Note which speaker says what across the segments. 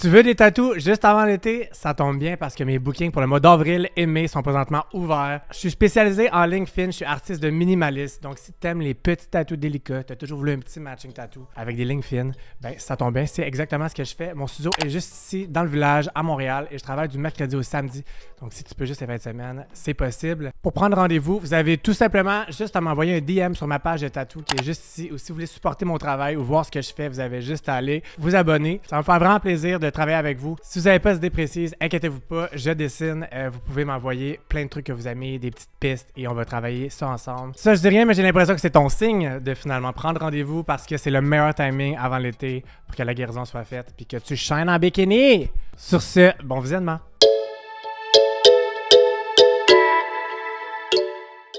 Speaker 1: Tu veux des tatous juste avant l'été? Ça tombe bien parce que mes bookings pour le mois d'avril et mai sont présentement ouverts. Je suis spécialisé en ligne fine, je suis artiste de minimaliste. Donc si t'aimes les petits tatous délicats, t'as toujours voulu un petit matching tattoo avec des lignes fines, ben ça tombe bien, c'est exactement ce que je fais. Mon studio est juste ici dans le village à Montréal et je travaille du mercredi au samedi. Donc si tu peux juste les fins de semaine, c'est possible. Pour prendre rendez-vous, vous avez tout simplement juste à m'envoyer un DM sur ma page de tatou qui est juste ici. Ou si vous voulez supporter mon travail ou voir ce que je fais, vous avez juste à aller vous abonner. Ça va me faire vraiment plaisir de travailler avec vous. Si vous n'avez pas d'idée précise, inquiétez-vous pas, je dessine. Vous pouvez m'envoyer plein de trucs que vous aimez, des petites pistes et on va travailler ça ensemble. Ça, je dis rien, mais j'ai l'impression que c'est ton signe de finalement prendre rendez-vous parce que c'est le meilleur timing avant l'été pour que la guérison soit faite puis que tu shines en bikini. Sur ce, bon visionnement.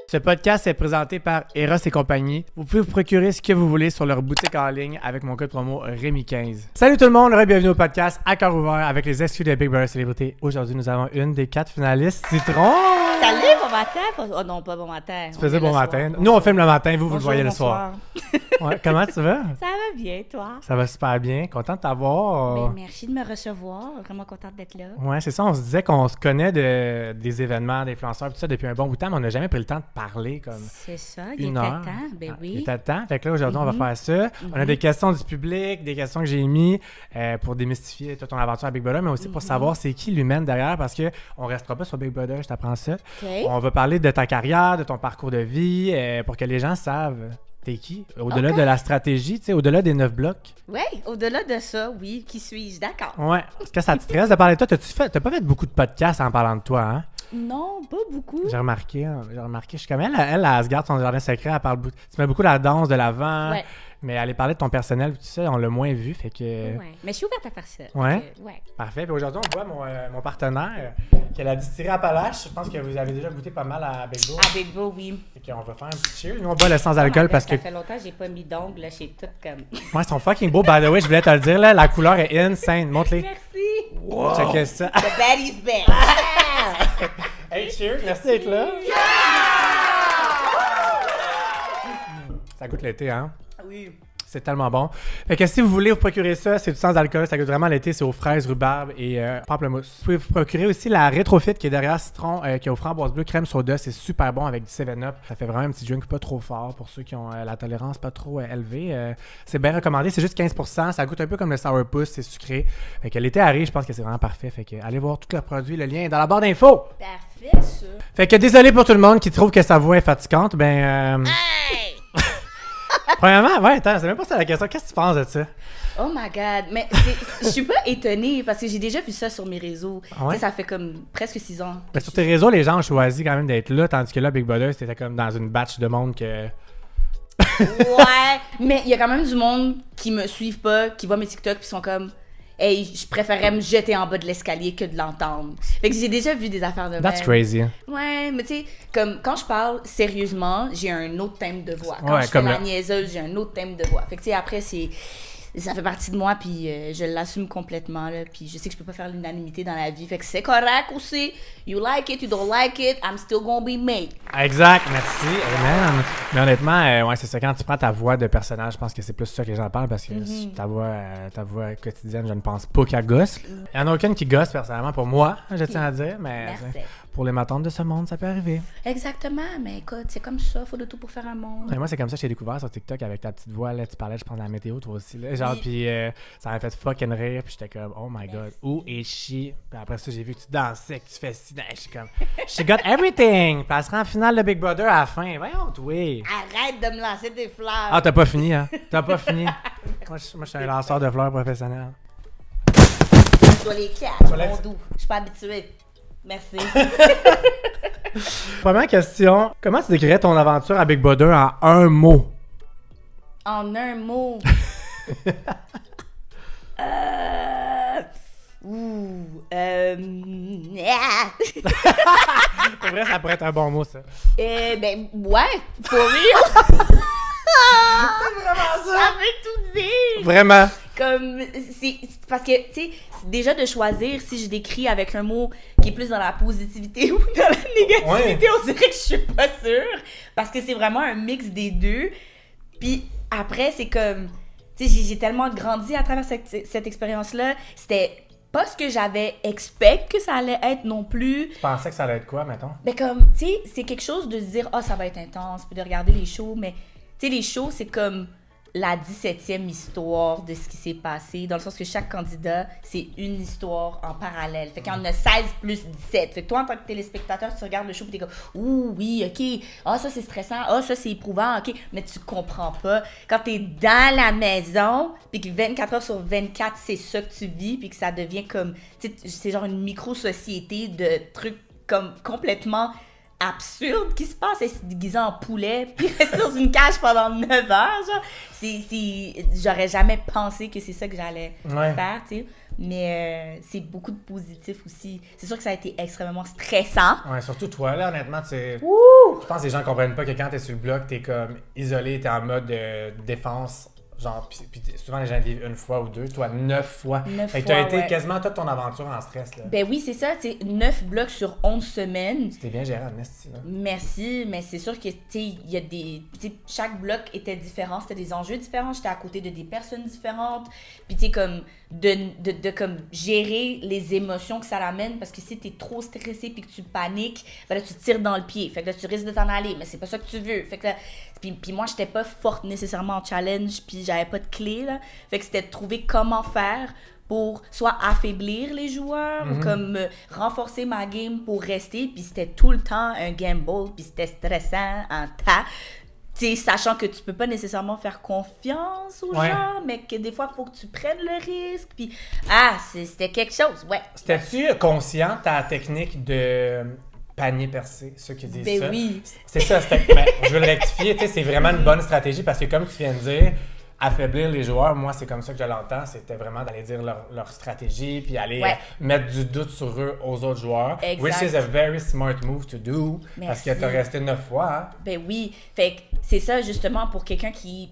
Speaker 1: Ce podcast est présenté par Eros et compagnie. Vous pouvez vous procurer ce que vous voulez sur leur boutique en ligne avec mon code promo Rémi15. Salut tout le monde, bienvenue au podcast à cœur ouvert avec les excuses de Big Brother Célébrité. Aujourd'hui, nous avons une des 4 finalistes, Citron!
Speaker 2: Salut, bon matin! Oh non, pas bon matin.
Speaker 1: Tu faisais bon matin. Nous, on filme le matin, vous le voyez le soir.
Speaker 2: Bonsoir.
Speaker 1: Ouais, comment tu vas?
Speaker 2: Ça va bien, toi?
Speaker 1: Ça va super bien. Content de t'avoir.
Speaker 2: Ben, merci de me recevoir. Vraiment contente d'être là.
Speaker 1: Ouais, c'est ça. On se disait qu'on se connaît des événements, d'influenceurs, tout ça depuis un bon bout de temps, mais on n'a jamais pris le temps de parler comme
Speaker 2: C'est ça,
Speaker 1: une
Speaker 2: il était
Speaker 1: heure.
Speaker 2: temps. Ben oui.
Speaker 1: Il était temps. Fait que là, aujourd'hui, on va faire ça. On a des questions du public, des questions que j'ai mis pour démystifier toute ton aventure à Big Brother, mais aussi pour savoir c'est qui l'humaine derrière, parce qu'on restera pas sur Big Brother, je t'apprends ça.
Speaker 2: OK.
Speaker 1: On va parler de ta carrière, de ton parcours de vie, pour que les gens savent t'es qui. Au-delà de la stratégie, tu sais, au-delà des 9 blocs.
Speaker 2: Oui, au-delà de ça, oui, qui suis-je? D'accord.
Speaker 1: Ouais. Est-ce que ça te stresse de parler de toi? T'as pas fait beaucoup de podcasts en parlant de toi, hein?
Speaker 2: Non, pas beaucoup.
Speaker 1: J'ai remarqué. Je suis comme elle se garde son jardin secret, elle parle beaucoup. Tu mets beaucoup la danse de l'avant.
Speaker 2: Ouais.
Speaker 1: Mais aller parler de ton personnel, tout ça, on l'a moins vu, fait que...
Speaker 2: Ouais. Mais je suis ouverte à faire ça.
Speaker 1: Ouais?
Speaker 2: Ouais.
Speaker 1: Parfait. Puis aujourd'hui, on voit mon partenaire, qui est la distillerie Appalache. Je pense que vous avez déjà goûté pas mal à Big Bull.
Speaker 2: À Big Bull, oui.
Speaker 1: Fait qu'on va faire un petit cheers. Nous, on boit le sans-alcool parce que...
Speaker 2: Ça fait longtemps que j'ai pas mis d'ongles, là, j'ai tout comme...
Speaker 1: Ouais, ils sont fucking beaux. By the way, je voulais te le dire, là, la couleur est insane. Montre-les.
Speaker 2: Merci.
Speaker 1: Wow. Check ça.
Speaker 2: The baddie's back.
Speaker 1: Hey, cheers. Merci d'être là. Ça goûte l'été, hein?
Speaker 2: Oui.
Speaker 1: C'est tellement bon. Fait que si vous voulez vous procurer ça, c'est du sans alcool, ça goûte vraiment l'été, c'est aux fraises, rhubarbe et pamplemousse. Vous pouvez vous procurer aussi la Rétrofit qui est derrière Citron, qui est aux framboises bleues, crème soda, c'est super bon avec du 7-Up. Ça fait vraiment un petit drink pas trop fort pour ceux qui ont la tolérance pas trop élevée. C'est bien recommandé, c'est juste 15%, ça goûte un peu comme le sourpuss, c'est sucré. Fait que l'été arrive, je pense que c'est vraiment parfait. Fait que allez voir tous leurs produits, le lien est dans la barre d'infos.
Speaker 2: Parfait, ça.
Speaker 1: Fait que désolé pour tout le monde qui trouve que sa voix est fatigante, ben...
Speaker 2: Hey!
Speaker 1: Premièrement, ouais, attends, c'est même pas ça la question. Qu'est-ce que tu penses de ça?
Speaker 2: Oh my God! Mais je suis pas étonnée parce que j'ai déjà vu ça sur mes réseaux.
Speaker 1: Ah ouais?
Speaker 2: Tu sais, ça fait comme presque 6 ans.
Speaker 1: Mais sur tes réseaux, les gens ont choisi quand même d'être là, tandis que là, Big Brother, c'était comme dans une batch de monde que...
Speaker 2: Ouais! Mais il y a quand même du monde qui me suivent pas, qui voient mes TikTok puis sont comme... Hey, je préférerais me jeter en bas de l'escalier que de l'entendre. Fait que j'ai déjà vu des affaires de même.
Speaker 1: That's crazy.
Speaker 2: Ouais, mais tu sais, comme quand je parle sérieusement, j'ai un autre thème de voix. Quand
Speaker 1: Ouais,
Speaker 2: je fais
Speaker 1: comme
Speaker 2: la
Speaker 1: le-
Speaker 2: niaiseuse, j'ai un autre thème de voix. Fait que tu sais, après, ça fait partie de moi, puis je l'assume complètement, là. Puis je sais que je peux pas faire l'unanimité dans la vie. Fait que c'est correct aussi. You like it, you don't like it, I'm still gonna be me.
Speaker 1: Exact, merci. Amen. Mais honnêtement, ouais, c'est ça. Quand tu prends ta voix de personnage, je pense que c'est plus ça que les gens parlent parce que ta voix quotidienne, je ne pense pas qu'elle gosse. Il n'y en a aucune qui gosse personnellement pour moi, je tiens à dire, mais
Speaker 2: Merci.
Speaker 1: pour les matantes de ce monde, ça peut arriver.
Speaker 2: Exactement, mais écoute, c'est comme ça, faut de tout pour faire un monde.
Speaker 1: Et moi, c'est comme ça que je t'ai découvert sur TikTok avec ta petite voix. Là, tu parlais, je pense, de la météo, toi aussi. Là, genre,
Speaker 2: Oui.
Speaker 1: puis ça m'a fait fucking rire. Puis j'étais comme, oh my god, où est-she? Puis après ça, j'ai vu que tu dansais, que tu fais ci. Je suis comme, she got everything. Puis elle sera en finale de Big Brother à la fin. Voyons, oui.
Speaker 2: Arrête de me lancer des fleurs.
Speaker 1: Ah, t'as pas fini, hein? T'as pas fini. Moi, je suis un lanceur de fleurs professionnel.
Speaker 2: Je dois les catch,
Speaker 1: Voilà.
Speaker 2: mon doux. Je suis pas habituée. Merci.
Speaker 1: Première question, comment tu décrirais ton aventure à Big Brother en un mot?
Speaker 2: En un mot.
Speaker 1: Pour vrai, ça pourrait être un bon mot, ça.
Speaker 2: Ben, ouais, for real.
Speaker 1: C'est vraiment
Speaker 2: Ça veut tout dire.
Speaker 1: Vraiment.
Speaker 2: Comme, c'est parce que, tu sais, déjà de choisir si je décris avec un mot qui est plus dans la positivité ou dans la négativité, on dirait que je suis pas sûre. Parce que c'est vraiment un mix des deux. Puis après, c'est comme, tu sais, j'ai tellement grandi à travers cette expérience-là. C'était pas ce que j'avais expect que ça allait être non plus.
Speaker 1: Tu pensais que ça allait être quoi, mettons?
Speaker 2: Mais comme, tu sais, c'est quelque chose de se dire, ça va être intense, puis de regarder les shows, mais, tu sais, les shows, c'est comme la 17e histoire de ce qui s'est passé, dans le sens que chaque candidat, c'est une histoire en parallèle. Fait qu'il y en a 16 plus 17. Fait que toi, en tant que téléspectateur, tu regardes le show et t'es comme « Ouh, oui, OK. Ça, c'est stressant. Ça, c'est éprouvant. OK. » Mais tu comprends pas. Quand t'es dans la maison, puis que 24 heures sur 24, c'est ça que tu vis, puis que ça devient comme... Tu sais, c'est genre une micro-société de trucs comme complètement... absurde qui se passe, elle s'est déguisée en poulet puis rester dans une cage pendant 9 heures, genre. J'aurais jamais pensé que c'est ça que j'allais faire, tu sais. Mais c'est beaucoup de positifs aussi. C'est sûr que ça a été extrêmement stressant.
Speaker 1: Ouais, surtout toi, là, honnêtement, je pense que les gens comprennent pas que quand t'es sur le bloc, t'es comme isolé, t'es en mode défense. Genre, puis souvent les gens vivent une fois ou deux, toi 9 fois. Fait que t'as été quasiment toute ton aventure en stress, là.
Speaker 2: Ben oui, c'est ça, tu sais, 9 blocs sur 11 semaines.
Speaker 1: C'était bien géré, Amnesty, là.
Speaker 2: Merci, mais c'est sûr que, tu sais, il y a des... chaque bloc était différent, c'était des enjeux différents, j'étais à côté de des personnes différentes, puis tu sais, comme, de comme gérer les émotions que ça l'amène, parce que si t'es trop stressé puis que tu paniques, ben là, tu tires dans le pied, fait que là, tu risques de t'en aller, mais c'est pas ça que tu veux, fait que là... Puis moi, j'étais pas forte nécessairement en challenge, puis j'avais pas de clé, là. Fait que c'était de trouver comment faire pour soit affaiblir les joueurs ou comme renforcer ma game pour rester. Puis c'était tout le temps un gamble, puis c'était stressant en tas. Tu sais, sachant que tu peux pas nécessairement faire confiance aux gens, mais que des fois, il faut que tu prennes le risque. Puis, c'était quelque chose, ouais.
Speaker 1: C'était-tu conscient ta technique de... panier percé, ceux qui disent ça.
Speaker 2: Oui.
Speaker 1: C'est ça, je veux le rectifier, tu sais, c'est vraiment une bonne stratégie parce que comme tu viens de dire, affaiblir les joueurs, moi c'est comme ça que je l'entends, c'était vraiment d'aller dire leur stratégie puis aller mettre du doute sur eux aux autres joueurs.
Speaker 2: Exact.
Speaker 1: Which is a very smart move to do.
Speaker 2: Merci.
Speaker 1: Parce que t'as resté 9 fois. Hein?
Speaker 2: Ben oui, fait que c'est ça justement pour quelqu'un qui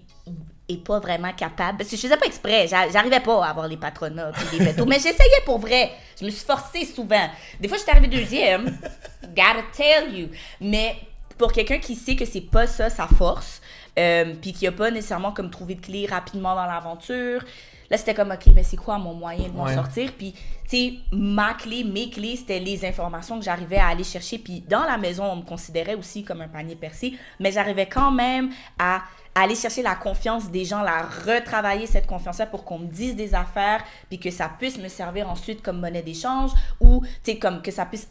Speaker 2: est pas vraiment capable, parce que je faisais pas exprès, j'arrivais pas à avoir les patronats puis les vétos, mais j'essayais pour vrai, je me suis forcée souvent. Des fois j'étais arrivée deuxième, gotta tell you, mais pour quelqu'un qui sait que c'est pas ça sa force, puis qui a pas nécessairement comme trouvé de clé rapidement dans l'aventure, là c'était comme ok, mais c'est quoi mon moyen de m'en sortir, puis tu sais, mes clés c'était les informations que j'arrivais à aller chercher, puis dans la maison on me considérait aussi comme un panier percé, mais j'arrivais quand même à aller chercher la confiance des gens, la retravailler cette confiance-là pour qu'on me dise des affaires, puis que ça puisse me servir ensuite comme monnaie d'échange, ou, tu sais, comme que ça puisse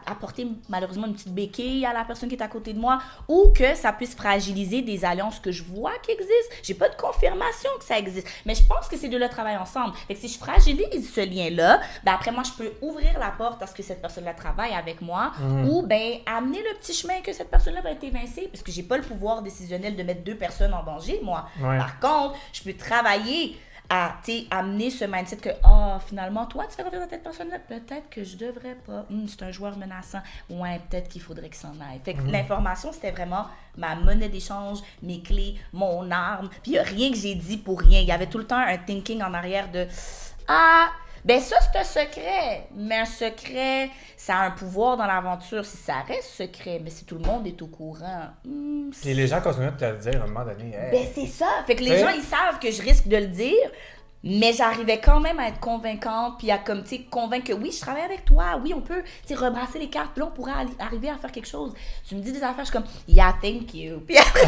Speaker 2: apporter malheureusement une petite béquille à la personne qui est à côté de moi, ou que ça puisse fragiliser des alliances que je vois qui existent. J'ai pas de confirmation que ça existe, mais je pense que ces deux-là travaillent ensemble. Fait que si je fragilise ce lien-là, ben après moi, je peux ouvrir la porte à ce que cette personne-là travaille avec moi, ou ben amener le petit chemin que cette personne-là va être évincée, parce que j'ai pas le pouvoir décisionnel de mettre 2 personnes en danger, moi.
Speaker 1: Ouais.
Speaker 2: Par contre, je peux travailler à amener ce mindset que finalement, toi, tu fais confiance à cette personne-là, peut-être que je devrais pas. C'est un joueur menaçant. Ouais, peut-être qu'il faudrait qu'il s'en aille. Fait que l'information, c'était vraiment ma monnaie d'échange, mes clés, mon arme. Puis il n'y a rien que j'ai dit pour rien. Il y avait tout le temps un thinking en arrière de ben ça, c'est un secret. Mais un secret, ça a un pouvoir dans l'aventure si ça reste secret. Mais si tout le monde est au courant.
Speaker 1: Puis les gens continuent de te le dire à un moment donné. Hey.
Speaker 2: Ben c'est ça. Fait que les gens, ils savent que je risque de le dire. Mais j'arrivais quand même à être convaincante, puis à comme, tu sais, convaincre que oui, je travaille avec toi, oui, on peut, tu sais, rebrasser les cartes, puis là, on pourrait arriver à faire quelque chose. Tu me dis des affaires, je suis comme, yeah, thank you. Puis après...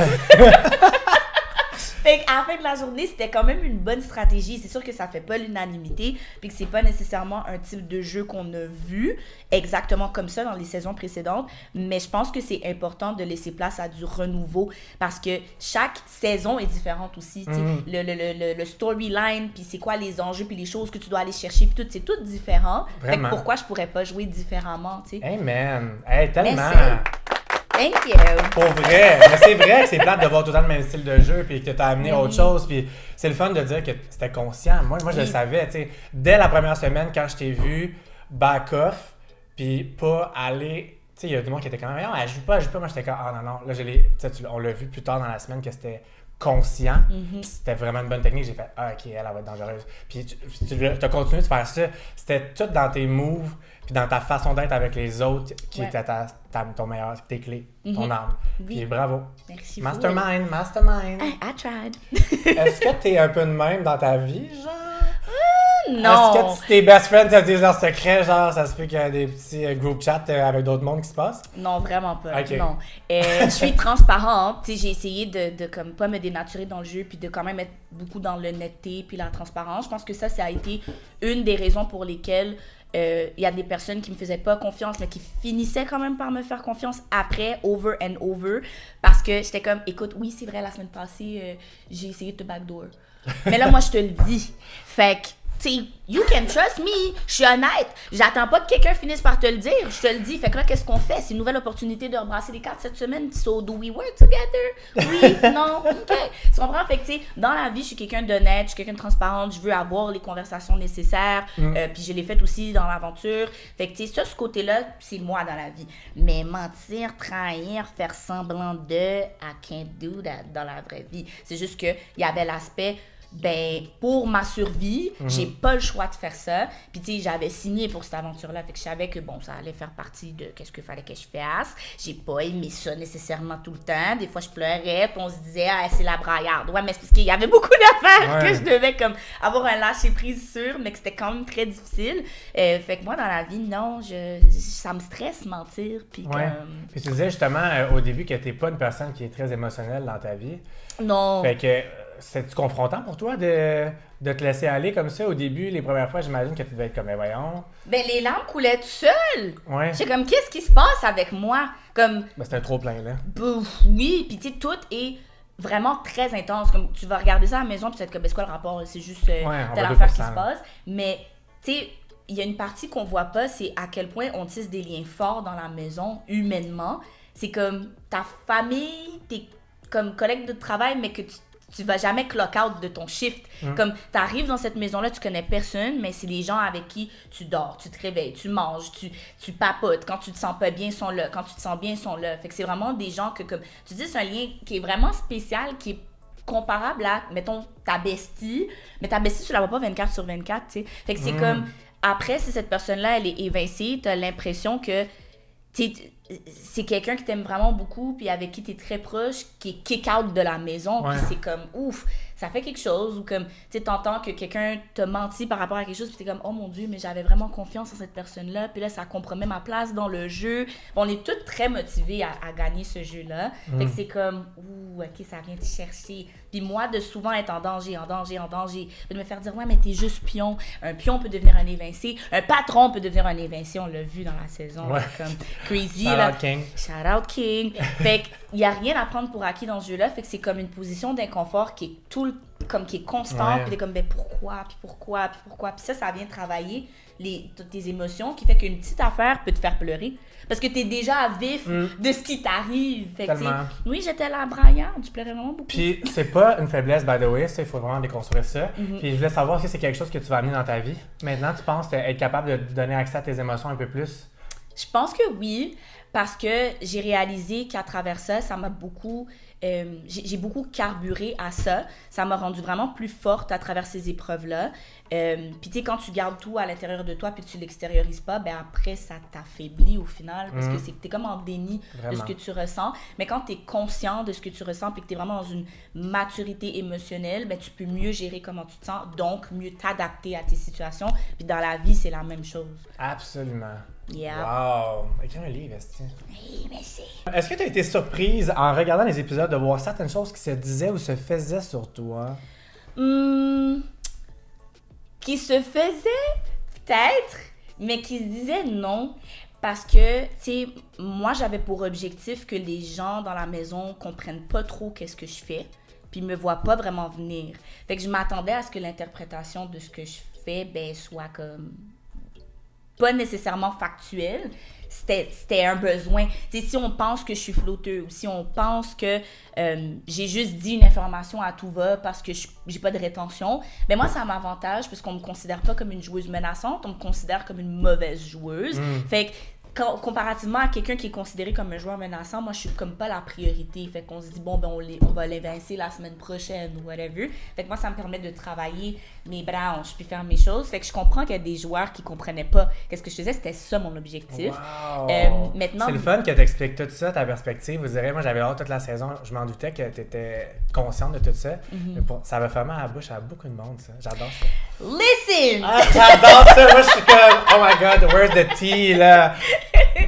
Speaker 2: Fait qu'à la fin de la journée, c'était quand même une bonne stratégie. C'est sûr que ça fait pas l'unanimité, puis que c'est pas nécessairement un type de jeu qu'on a vu exactement comme ça dans les saisons précédentes, mais je pense que c'est important de laisser place à du renouveau parce que chaque saison est différente aussi. Le storyline, puis c'est quoi les enjeux, puis les choses que tu dois aller chercher, puis tout, c'est tout différent. Vraiment. Fait que pourquoi je pourrais pas jouer différemment, tu sais?
Speaker 1: Hey man! Hey, tellement!
Speaker 2: Thank you!
Speaker 1: Pour vrai! Mais c'est vrai que c'est plate de voir tout le temps le même style de jeu puis que t'as amené autre chose. Puis c'est le fun de dire que c'était conscient. Moi je le savais, tu sais. Dès la première semaine, quand je t'ai vu back off, puis pas aller... Tu sais, il y a du monde qui était quand même « elle joue pas. » Moi, j'étais comme « non. » Là, on l'a vu plus tard dans la semaine que c'était conscient. Puis c'était vraiment une bonne technique. J'ai fait « ok, elle va être dangereuse. » Puis tu as continué de faire ça. C'était tout dans tes moves puis dans ta façon d'être avec les autres qui était ton meilleur, tes clés, ton arme. Puis bravo.
Speaker 2: Merci.
Speaker 1: Mastermind.
Speaker 2: I tried.
Speaker 1: Est-ce que t'es un peu de même dans ta vie, genre?
Speaker 2: Non!
Speaker 1: Est-ce que tes best friends te disent leur secret, genre, ça se peut qu'il y a des petits group chats avec d'autres mondes qui se passent?
Speaker 2: Non, vraiment pas.
Speaker 1: Okay.
Speaker 2: Non. Je suis transparente. Tu sais, j'ai essayé de comme pas me dénaturer dans le jeu, puis de quand même être beaucoup dans l'honnêteté puis la transparence. Je pense que ça a été une des raisons pour lesquelles il y a des personnes qui me faisaient pas confiance, mais qui finissaient quand même par me faire confiance après, over and over, parce que j'étais comme, écoute, oui, c'est vrai, la semaine passée, j'ai essayé de te backdoor. Mais là, moi, je te le dis. Fait que, tu sais, you can trust me. Je suis honnête. J'attends pas que quelqu'un finisse par te le dire. Je te le dis. Fait que là, qu'est-ce qu'on fait? C'est une nouvelle opportunité de rebrasser les cartes cette semaine. So, do we work together? Oui, non, OK. Tu comprends? Fait que, tu sais, dans la vie, je suis quelqu'un d'honnête, je suis quelqu'un de transparente. Je veux avoir les conversations nécessaires. Puis je l'ai fait aussi dans l'aventure. Fait que, tu sais, ça, ce côté-là, c'est moi dans la vie. Mais mentir, trahir, faire semblant de, I can't do that dans la vraie vie. C'est juste qu'il y avait l'aspect... Ben, pour ma survie, j'ai pas le choix de faire ça. Puis, tu sais, j'avais signé pour cette aventure-là. Fait que je savais que, bon, ça allait faire partie de qu'est-ce qu'il fallait que je fasse. J'ai pas aimé ça nécessairement tout le temps. Des fois, je pleurais. Puis, on se disait, ah, c'est la braillarde. Ouais, mais c'est parce qu'il y avait beaucoup d'affaires que je devais, comme, avoir un lâcher-prise sur, mais que c'était quand même très difficile. Fait que moi, dans la vie, non, ça me stresse mentir. Puis,
Speaker 1: Puis, tu disais justement au début que t'es pas une personne qui est très émotionnelle dans ta vie.
Speaker 2: Non.
Speaker 1: Fait que. C'est-tu confrontant pour toi de te laisser aller comme ça? Au début, les premières fois, j'imagine que tu devais être comme, voyons.
Speaker 2: Ben, les larmes coulaient tout seules.
Speaker 1: Ouais.
Speaker 2: J'étais comme, qu'est-ce qui se passe avec moi? Comme.
Speaker 1: Ben, c'est un trop-plein, là.
Speaker 2: Oui, puis tu sais, tout est vraiment très intense. Comme, tu vas regarder ça à la maison, puis tu vas être comme, ben, c'est quoi le rapport? C'est juste telle affaire qui se passe. Mais, tu sais, il y a une partie qu'on voit pas, c'est à quel point on tisse des liens forts dans la maison, humainement. C'est comme ta famille, tes comme collègues de travail, mais que tu vas jamais clock out de ton shift. Comme, t'arrives dans cette maison-là, tu connais personne, mais c'est les gens avec qui tu dors, tu te réveilles, tu manges, tu papotes. Quand tu te sens pas bien, ils sont là. Quand tu te sens bien, ils sont là. Fait que c'est vraiment des gens que, comme, tu dis, c'est un lien qui est vraiment spécial, qui est comparable à, mettons, ta bestie. Mais ta bestie, tu la vois pas 24/24, tu sais. Fait que c'est comme, après, si cette personne-là, elle est évincée, t'as l'impression que, c'est quelqu'un qui t'aime vraiment beaucoup, puis avec qui t'es très proche, qui est kick-out de la maison, puis c'est comme, ouf, ça fait quelque chose, ou comme, tu sais, t'entends que quelqu'un t'a menti par rapport à quelque chose, puis t'es comme, oh mon Dieu, mais j'avais vraiment confiance en cette personne-là, puis là, ça compromet ma place dans le jeu. Bon, on est tous très motivés à gagner ce jeu-là. Fait que c'est comme, ouh, OK, ça vient te chercher. Puis moi, de souvent être en danger, de me faire dire, ouais, mais t'es juste pion. Un pion peut devenir un évincé. Un patron peut devenir un évincé. On l'a vu dans la saison. Comme Crazy.
Speaker 1: Shout out King.
Speaker 2: Shout out King. Fait qu'il n'y a rien à prendre pour acquis dans ce jeu-là. Fait que c'est comme une position d'inconfort qui est qui est constante. Puis t'es comme, ben pourquoi? Puis ça vient travailler tes émotions, qui fait qu'une petite affaire peut te faire pleurer. Parce que t'es déjà à vif de ce qui t'arrive. Fait que, oui, j'étais la braillarde, je pleurais vraiment beaucoup.
Speaker 1: Puis c'est pas une faiblesse, by the way, il faut vraiment déconstruire ça. Puis je voulais savoir si c'est quelque chose que tu vas amener dans ta vie. Maintenant, tu penses être capable de donner accès à tes émotions un peu plus?
Speaker 2: Je pense que oui, parce que j'ai réalisé qu'à travers ça m'a beaucoup... j'ai beaucoup carburé à ça. Ça m'a rendu vraiment plus forte à travers ces épreuves-là. Puis tu sais, quand tu gardes tout à l'intérieur de toi puis tu l'extériorises pas, ben après, ça t'affaiblit au final. Parce que t'es comme en déni de ce que tu ressens. Mais quand t'es conscient de ce que tu ressens puis que t'es vraiment dans une maturité émotionnelle, ben tu peux mieux gérer comment tu te sens. Donc, mieux t'adapter à tes situations. Puis dans la vie, c'est la même chose.
Speaker 1: Absolument.
Speaker 2: Yeah.
Speaker 1: Wow! Écris un livre, est-ce que...
Speaker 2: Oui, merci.
Speaker 1: Est-ce que tu as été surprise en regardant les épisodes de voir certaines choses qui se disaient ou se faisaient sur toi?
Speaker 2: Qui se faisaient, peut-être, mais qui se disaient non. Parce que, tu sais, moi, j'avais pour objectif que les gens dans la maison comprennent pas trop qu'est-ce que je fais, puis me voient pas vraiment venir. Fait que je m'attendais à ce que l'interprétation de ce que je fais, ben, soit comme... pas nécessairement factuel, c'était un besoin. T'sais, si on pense que je suis flotteuse, ou si on pense que j'ai juste dit une information à tout va parce que j'ai pas de rétention, ben moi, ça m'avantage parce qu'on me considère pas comme une joueuse menaçante, on me considère comme une mauvaise joueuse. Fait que comparativement à quelqu'un qui est considéré comme un joueur menaçant, moi, je suis comme pas la priorité. Fait qu'on se dit, bon, ben, on va l'évincer la semaine prochaine ou whatever. Fait que moi, ça me permet de travailler mes branches puis faire mes choses. Fait que je comprends qu'il y a des joueurs qui comprenaient pas qu'est-ce que je faisais. C'était ça, mon objectif.
Speaker 1: Wow.
Speaker 2: Maintenant...
Speaker 1: C'est le fun que t'expliques tout ça, ta perspective. Vous direz, moi, j'avais hâte toute la saison. Je m'en doutais que t'étais consciente de tout ça. Mais ça va faire mal à la bouche à beaucoup de monde, ça. J'adore ça.
Speaker 2: Listen!
Speaker 1: Ah, j'adore ça! Moi, je suis comme, oh my god, where's the tea, là?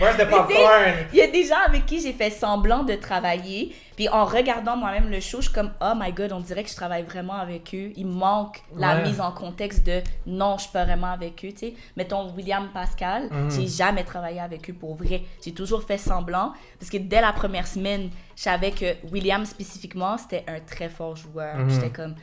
Speaker 1: Where's the popcorn?
Speaker 2: Il y a des gens avec qui j'ai fait semblant de travailler, puis en regardant moi-même le show, je suis comme, oh my god, on dirait que je travaille vraiment avec eux. Il manque la mise en contexte de non, je suis pas vraiment avec eux, tu sais. Mettons William Pascal, j'ai jamais travaillé avec eux pour vrai. J'ai toujours fait semblant, parce que dès la première semaine, je savais que William spécifiquement, c'était un très fort joueur. J'étais comme...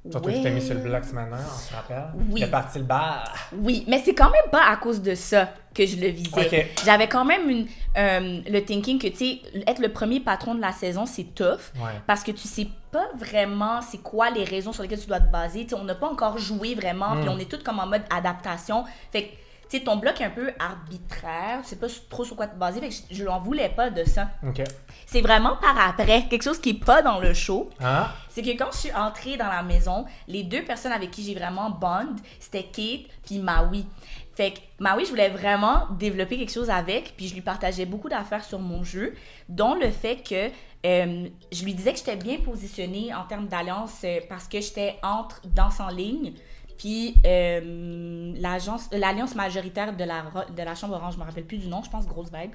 Speaker 1: Surtout que tu t'es mis sur le bloc ce matin, on se rappelle.
Speaker 2: Oui.
Speaker 1: T'es parti le bar.
Speaker 2: Oui, mais c'est quand même pas à cause de ça que je le visais.
Speaker 1: Okay.
Speaker 2: J'avais quand même le thinking que, tu sais, être le premier patron de la saison, c'est tough. Parce que tu sais pas vraiment c'est quoi les raisons sur lesquelles tu dois te baser. Tu sais, on n'a pas encore joué vraiment, puis on est tous comme en mode adaptation. Fait que, tu sais, ton bloc est un peu arbitraire. Tu sais pas trop sur quoi te baser. Fait que je n'en voulais pas de ça.
Speaker 1: OK.
Speaker 2: C'est vraiment par après, quelque chose qui est pas dans le show.
Speaker 1: Ah.
Speaker 2: C'est que quand je suis entrée dans la maison, les deux personnes avec qui j'ai vraiment bond, c'était Kate puis Maui. Fait que Maui, je voulais vraiment développer quelque chose avec, puis je lui partageais beaucoup d'affaires sur mon jeu, dont le fait que je lui disais que j'étais bien positionnée en termes d'alliance parce que j'étais entre Danse en ligne puis l'alliance majoritaire de la Chambre Orange, je me rappelle plus du nom, je pense Grosse Vibe.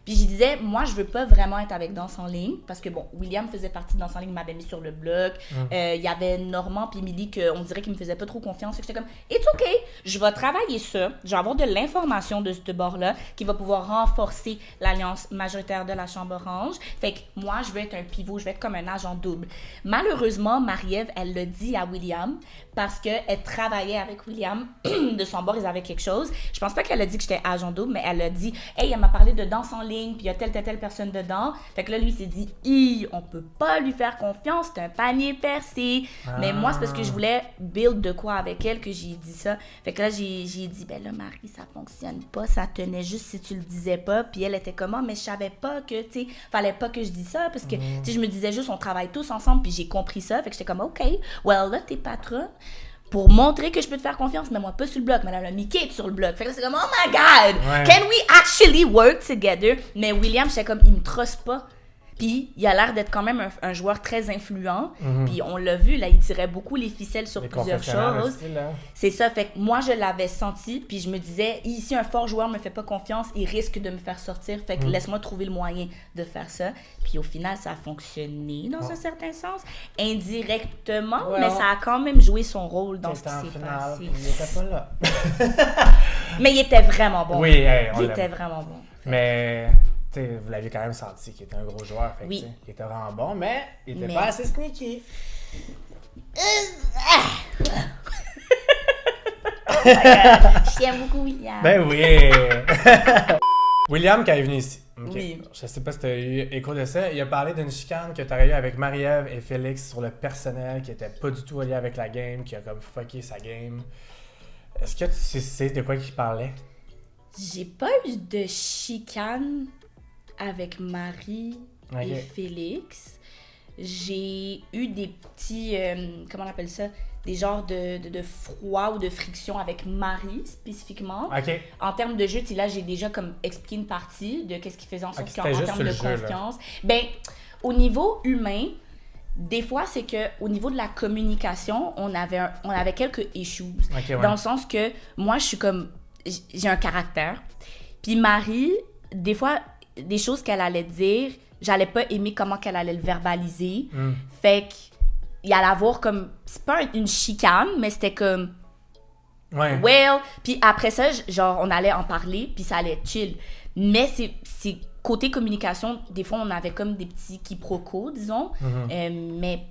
Speaker 2: Puis je disais, moi, je veux pas vraiment être avec Danse en ligne, parce que, bon, William faisait partie de Danse en ligne, m'avait mis sur le bloc. Il y avait Normand puis Émilie, qu'on dirait qu'ils me faisaient pas trop confiance. Fait que j'étais comme, it's OK, je vais travailler ça. Je vais avoir de l'information de ce bord-là qui va pouvoir renforcer l'alliance majoritaire de la Chambre Orange. Fait que moi, je veux être un pivot, je veux être comme un agent double. Malheureusement, Marie-Ève, elle l'a dit à William, parce qu'elle travaillait avec William. De son bord, ils avaient quelque chose. Je pense pas qu'elle a dit que j'étais agent double, mais elle a dit, hey, elle m'a parlé de Danse en ligne, puis il y a telle personne dedans. Fait que là, lui, il s'est dit, on peut pas lui faire confiance, c'est un panier percé. Mais moi, c'est parce que je voulais build de quoi avec elle que j'ai dit ça. Fait que là, j'ai dit, ben là, Marie, ça fonctionne pas, ça tenait juste si tu le disais pas. Puis elle était comme, mais je savais pas que, tu sais, fallait pas que je dise ça, parce que, tu sais, je me disais juste, on travaille tous ensemble, puis j'ai compris ça. Fait que j'étais comme, OK, well, là, t'es patronne. Pour montrer que je peux te faire confiance, mais moi pas sur le bloc, mais elle a mis Kate sur le bloc. Fait que là, c'est comme, oh my God, can we actually work together? Mais William, j'étais comme, il me truste pas. Puis il a l'air d'être quand même un joueur très influent. Puis on l'a vu, là, il tirait beaucoup les ficelles sur plusieurs choses. Aussi, c'est ça, fait que moi, je l'avais senti, puis je me disais, si un fort joueur me fait pas confiance, il risque de me faire sortir. Fait que laisse-moi trouver le moyen de faire ça. Puis au final, ça a fonctionné dans un certain sens. Indirectement, mais ça a quand même joué son rôle dans ce qui s'est passé.
Speaker 1: Il était pas là.
Speaker 2: Mais il était vraiment bon.
Speaker 1: Oui,
Speaker 2: il était vraiment bon.
Speaker 1: Mais... vous l'aviez quand même senti qu'il était un gros joueur. Fait que, il était vraiment bon, mais il était pas assez sneaky.
Speaker 2: Je t'aime beaucoup, William.
Speaker 1: Ben oui! William, quand il est venu ici,
Speaker 2: oui.
Speaker 1: Je sais pas si tu as eu écho de ça, il a parlé d'une chicane que tu as eue avec Marie-Ève et Félix sur le personnel qui était pas du tout lié avec la game, qui a comme fucké sa game. Est-ce que tu sais de quoi il parlait?
Speaker 2: J'ai pas eu de chicane avec Marie et Félix. J'ai eu des petits, comment on appelle ça, des genres de froid ou de friction avec Marie spécifiquement.
Speaker 1: Okay.
Speaker 2: En termes de jeu, là, j'ai déjà comme expliqué une partie de qu'est-ce qui faisait en sorte qu'en termes de confiance. Ben, au niveau humain, des fois, c'est que au niveau de la communication, on avait quelques issues. Dans le sens que moi, je suis comme, j'ai un caractère. Puis Marie, des fois, des choses qu'elle allait dire, j'allais pas aimer comment qu'elle allait le verbaliser. Fait qu'il allait avoir comme, c'est pas une chicane, mais c'était comme, well. Puis après ça, genre, on allait en parler, puis ça allait être chill. Mais c'est côté communication, des fois, on avait comme des petits quiproquos, disons, mais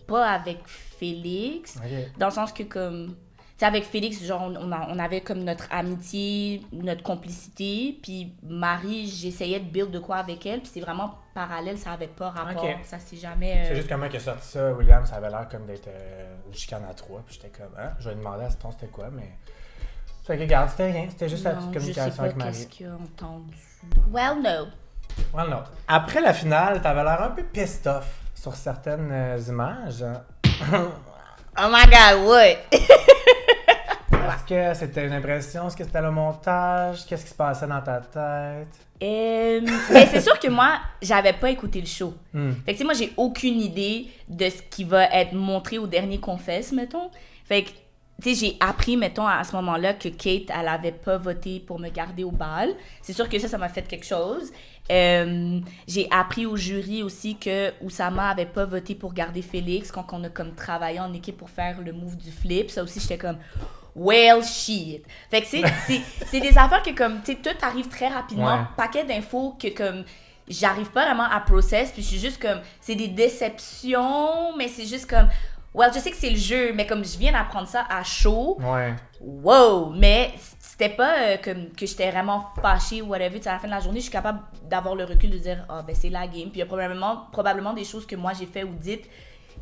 Speaker 2: pas avec Félix, dans le sens que comme... Tu sais, avec Félix, genre, on avait comme notre amitié, notre complicité. Puis Marie, j'essayais de build de quoi avec elle. Puis c'est vraiment parallèle, ça avait pas rapport. Ça c'est jamais...
Speaker 1: C'est juste comment il a sorti ça, William, ça avait l'air comme d'être une chicane à trois. Puis j'étais comme, je vais lui demander à ce temps c'était quoi, mais... Fait que, regarde, c'était rien. C'était juste la petite
Speaker 2: Non,
Speaker 1: communication avec Marie.
Speaker 2: Je sais pas qu'est-ce qu'il a entendu. Well, no.
Speaker 1: Well, no. Après la finale, t'avais l'air un peu pissed off sur certaines images.
Speaker 2: Oh my God, what?
Speaker 1: Est-ce que c'était une impression? Est-ce que c'était le montage? Qu'est-ce qui se passait dans ta tête?
Speaker 2: Mais c'est sûr que moi, j'avais pas écouté le show. Fait que tu sais, moi, j'ai aucune idée de ce qui va être montré au dernier Confesse, mettons. Fait que, tu sais, j'ai appris, mettons, à ce moment-là, que Kate, elle avait pas voté pour me garder au bal. C'est sûr que ça m'a fait quelque chose. J'ai appris au jury aussi que Oussama avait pas voté pour garder Félix quand on a comme travaillé en équipe pour faire le move du flip. Ça aussi, j'étais comme... Well, shit. Fait que c'est des affaires que comme, tu sais, tout arrive très rapidement.
Speaker 1: Ouais.
Speaker 2: Paquet d'infos que comme, j'arrive pas vraiment à process. Puis je suis juste comme, c'est des déceptions, mais c'est juste comme, well, je sais que c'est le jeu, mais comme je viens d'apprendre ça à chaud.
Speaker 1: Ouais.
Speaker 2: Wow! Mais c'était pas comme que j'étais vraiment fâchée ou whatever. À la fin de la journée, je suis capable d'avoir le recul de dire, ah, ben c'est la game. Puis il y a probablement des choses que moi j'ai fait ou dites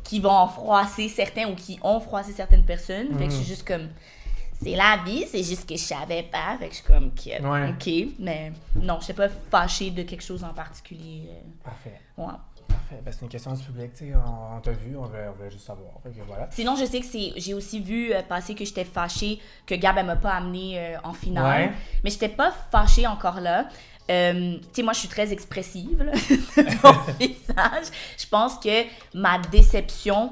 Speaker 2: qui vont froisser certains ou qui ont froissé certaines personnes. Fait que je suis juste comme... C'est la vie, c'est juste que je savais pas, fait que je suis comme
Speaker 1: Ouais.
Speaker 2: ok, mais non, je n'étais pas fâchée de quelque chose en particulier.
Speaker 1: Parfait.
Speaker 2: Ouais.
Speaker 1: Parfait. Ben, c'est une question du public, tu sais, on t'a vu, on veut juste savoir. Fait que voilà.
Speaker 2: Sinon, je sais que j'ai aussi vu passer que j'étais fâchée que Gab, elle m'a pas amenée en finale.
Speaker 1: Ouais.
Speaker 2: Mais j'étais pas fâchée encore là. Tu sais, moi, je suis très expressive là, de mon visage. Je pense que ma déception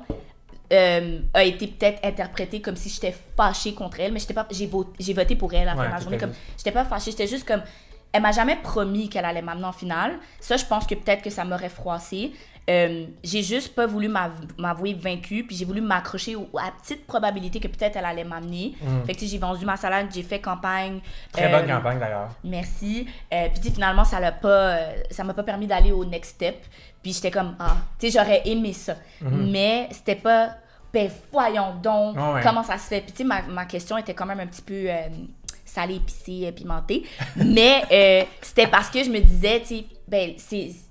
Speaker 2: a été peut-être interprétée comme si j'étais fâchée contre elle, mais j'ai voté pour elle à la fin de la journée. Comme, j'étais pas fâchée, j'étais juste comme... Elle m'a jamais promis qu'elle allait m'amener en finale. Ça, je pense que peut-être que ça m'aurait froissée. J'ai juste pas voulu m'avouer vaincue, puis j'ai voulu m'accrocher à la petite probabilité que peut-être elle allait m'amener. Fait que tu sais, j'ai vendu ma salade, j'ai fait campagne.
Speaker 1: Très bonne campagne d'ailleurs.
Speaker 2: Merci. Puis tu sais, finalement, ça m'a pas permis d'aller au next step. Puis j'étais comme, tu sais, j'aurais aimé ça. Mais c'était pas, ben voyons donc, comment ça se fait. Puis tu sais, ma question était quand même un petit peu salée, épicée, pimentée. Mais c'était parce que je me disais, tu sais, ben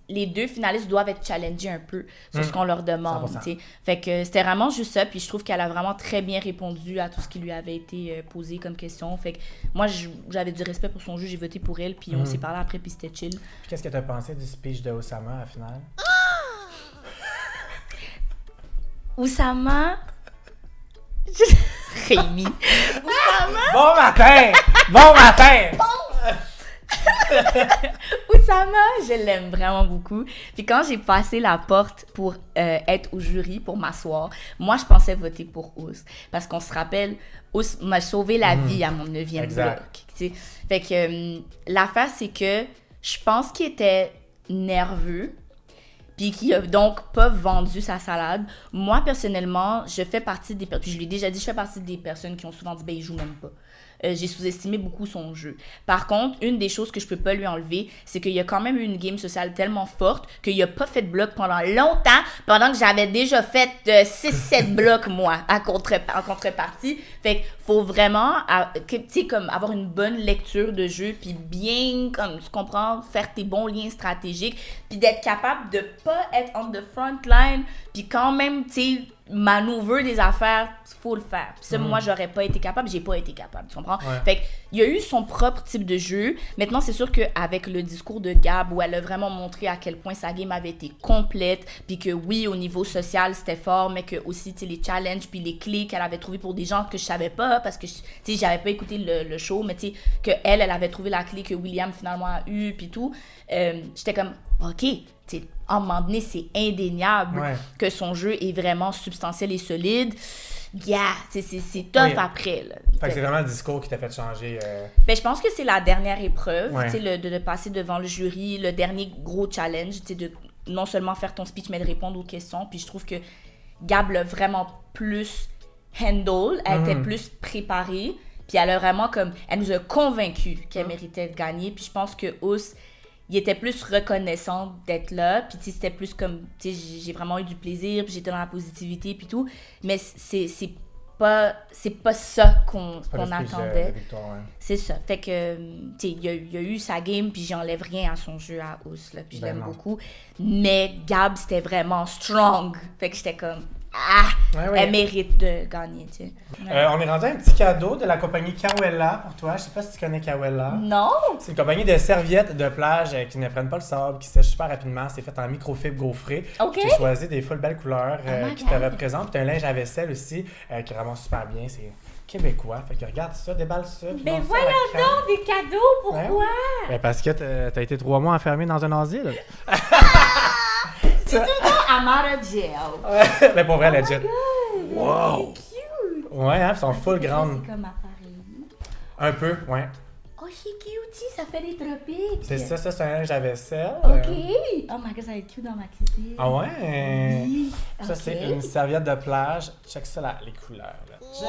Speaker 2: les deux finalistes doivent être challengés un peu sur ce qu'on leur demande, tu sais. Fait que c'était vraiment juste ça, puis je trouve qu'elle a vraiment très bien répondu à tout ce qui lui avait été posé comme question. Fait que moi, j'avais du respect pour son jeu, j'ai voté pour elle, puis on s'est parlé après, puis c'était chill.
Speaker 1: Puis qu'est-ce que t'as pensé du speech de Oussama à la finale?
Speaker 2: Oussama... Rémi. Oussama...
Speaker 1: Bon matin! Bon matin!
Speaker 2: Oussama, je l'aime vraiment beaucoup. Puis quand j'ai passé la porte pour être au jury, pour m'asseoir, moi, je pensais voter pour Ous. Parce qu'on se rappelle, Ous m'a sauvé la vie à mon 9e bloc. T'sais. Fait que l'affaire, c'est que je pense qu'il était nerveux. Puis qui a donc pas vendu sa salade. Moi, personnellement, je fais partie des personnes, je l'ai déjà dit, je fais partie des personnes qui ont souvent dit, ben, il joue même pas. J'ai sous-estimé beaucoup son jeu. Par contre, une des choses que je peux pas lui enlever, c'est qu'il y a quand même eu une game sociale tellement forte qu'il a pas fait de bloc pendant longtemps, pendant que j'avais déjà fait 6-7 blocs, moi, en contrepartie. Fait qu'il faut vraiment, tu sais, comme avoir une bonne lecture de jeu, puis bien, comme tu comprends, faire tes bons liens stratégiques, puis d'être capable de pas être on the front line, puis quand même, tu sais, manœuvrer des affaires, faut le faire. Puis ça, moi, j'aurais pas été capable, j'ai pas été capable, tu comprends? Fait qu'il y a eu son propre type de jeu. Maintenant, c'est sûr qu'avec le discours de Gab, où elle a vraiment montré à quel point sa game avait été complète, puis que oui, au niveau social, c'était fort, mais que aussi, tu sais, les challenges, puis les clés qu'elle avait trouvées pour des gens que je savais pas, parce que, tu sais, j'avais pas écouté le show, mais tu sais, qu'elle avait trouvé la clé que William, finalement, a eue, puis tout. J'étais comme, OK, t'sais, à un moment donné, c'est indéniable que son jeu est vraiment substantiel et solide. C'est tough après. Là.
Speaker 1: Fait que c'est vraiment le discours qui t'a fait changer.
Speaker 2: Ben, je pense que c'est la dernière épreuve, de passer devant le jury, le dernier gros challenge, de non seulement faire ton speech, mais de répondre aux questions. Puis je trouve que Gab l'a vraiment plus handle, elle était plus préparée. Puis elle a vraiment comme, elle nous a convaincus qu'elle méritait de gagner. Puis je pense que Ous, il était plus reconnaissant d'être là, puis tu sais, c'était plus comme, tu sais, j'ai vraiment eu du plaisir, puis j'étais dans la positivité, puis tout, mais c'est pas ça qu'on attendait. C'est ça, fait que, tu sais, il y a eu sa game, puis j'enlève rien à son jeu à Ous, là, puis je l'aime beaucoup, mais Gab, c'était vraiment strong, fait que j'étais comme, elle mérite de gagner, tu sais.
Speaker 1: On est rendu à un petit cadeau de la compagnie Kawela pour toi. Je sais pas si tu connais Kawela.
Speaker 2: Non!
Speaker 1: C'est une compagnie de serviettes de plage qui ne prennent pas le sable, qui sèchent super rapidement. C'est fait en microfibre gaufrée.
Speaker 2: OK.
Speaker 1: J'ai choisi des full belles couleurs qui te représentent. Puis t'as un linge à vaisselle aussi qui ramasse super bien. C'est québécois. Fait que regarde ça, déballe ça.
Speaker 2: Mais voyons donc des cadeaux, pourquoi?
Speaker 1: Ben parce que t'as été 3 mois enfermé dans un asile.
Speaker 2: C'est tout le temps I'm out of jail.
Speaker 1: Mais pour vrai, legit.
Speaker 2: Wow! C'est cute!
Speaker 1: Ouais, hein, ils sont full grandes.
Speaker 2: C'est comme à Paris.
Speaker 1: Un peu, ouais.
Speaker 2: Oh, c'est cute, ça fait des tropiques.
Speaker 1: C'est ça, c'est un linge à vaisselle.
Speaker 2: OK. Oh my god, ça va être cute dans ma cuisine.
Speaker 1: Ah ouais?
Speaker 2: Oui.
Speaker 1: Ça,
Speaker 2: OK.
Speaker 1: c'est une serviette de plage. Check ça, là, les couleurs. Là. Check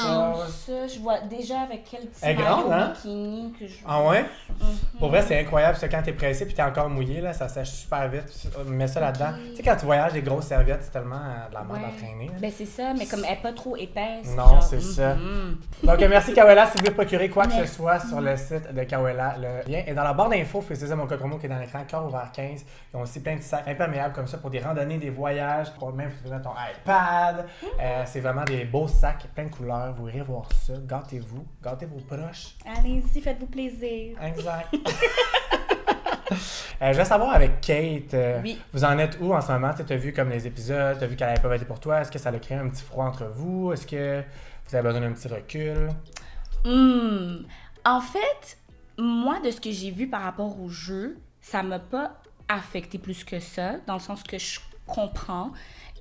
Speaker 2: Wow.
Speaker 1: ça,
Speaker 2: Ça, je vois déjà avec quel petit
Speaker 1: Elle est grande,
Speaker 2: maillot
Speaker 1: hein?
Speaker 2: bikini que je...
Speaker 1: Ah ouais?
Speaker 2: Mhm.
Speaker 1: Pour vrai, c'est incroyable. C'est quand t'es pressé puis t'es encore mouillé, là, ça sèche super vite. Mets ça là-dedans. Tu sais, quand tu voyages, des grosses serviettes, c'est tellement de la merde à traîner. Là.
Speaker 2: Ben c'est ça, mais comme elle n'est pas trop épaisse.
Speaker 1: Non,
Speaker 2: genre,
Speaker 1: c'est ça.
Speaker 2: mhm.
Speaker 1: Donc, merci Kawela. Si vous voulez procurer quoi que ce
Speaker 2: Merci.
Speaker 1: soit sur le site de Kawela, le lien est dans la barre d'infos. C'est ça mon code promo qui est dans l'écran, Cœur ouvert 15. Ils ont aussi plein de sacs imperméables comme ça pour des randonnées, des voyages, pour même mettre ton iPad. C'est vraiment des beaux sacs, plein de couleurs. Vous irez voir ça. Gâtez-vous. Gâtez vos proches.
Speaker 2: Allez-y, faites-vous plaisir.
Speaker 1: Exact. Je veux savoir avec Kate,
Speaker 2: Oui.
Speaker 1: vous en êtes où en ce moment? Tu as vu comme les épisodes, tu as vu qu'elle n'avait pas été pour toi. Est-ce que ça a créé un petit froid entre vous? Est-ce que vous avez besoin d'un petit recul?
Speaker 2: En fait, moi, de ce que j'ai vu par rapport au jeu, ça m'a pas affecté plus que ça, dans le sens que je comprends.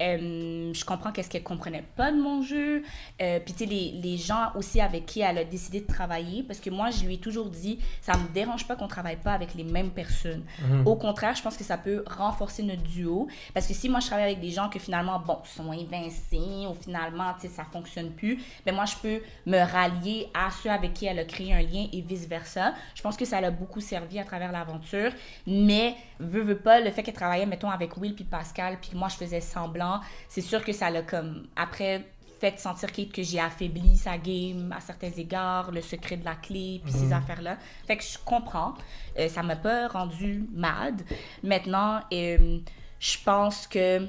Speaker 2: Je comprends qu'est-ce qu'elle comprenait pas de mon jeu. Puis tu sais, les gens aussi avec qui elle a décidé de travailler, parce que moi, je lui ai toujours dit, ça me dérange pas qu'on travaille pas avec les mêmes personnes. Au contraire, je pense que ça peut renforcer notre duo, parce que si moi, je travaille avec des gens que finalement, bon, sont évincés, ou finalement, tu sais, ça fonctionne plus, ben moi, je peux me rallier à ceux avec qui elle a créé un lien et vice-versa. Je pense que ça l'a beaucoup servi à travers l'aventure, mais veux pas, le fait qu'elle travaillait, mettons, avec Will puis Pascal, puis moi, je faisais semblant, c'est sûr que ça l'a comme, après, fait sentir Kate que j'ai affaibli sa game à certains égards, le secret de la clé, puis ces affaires-là. Fait que je comprends. Ça m'a pas rendu mad. Maintenant, je pense que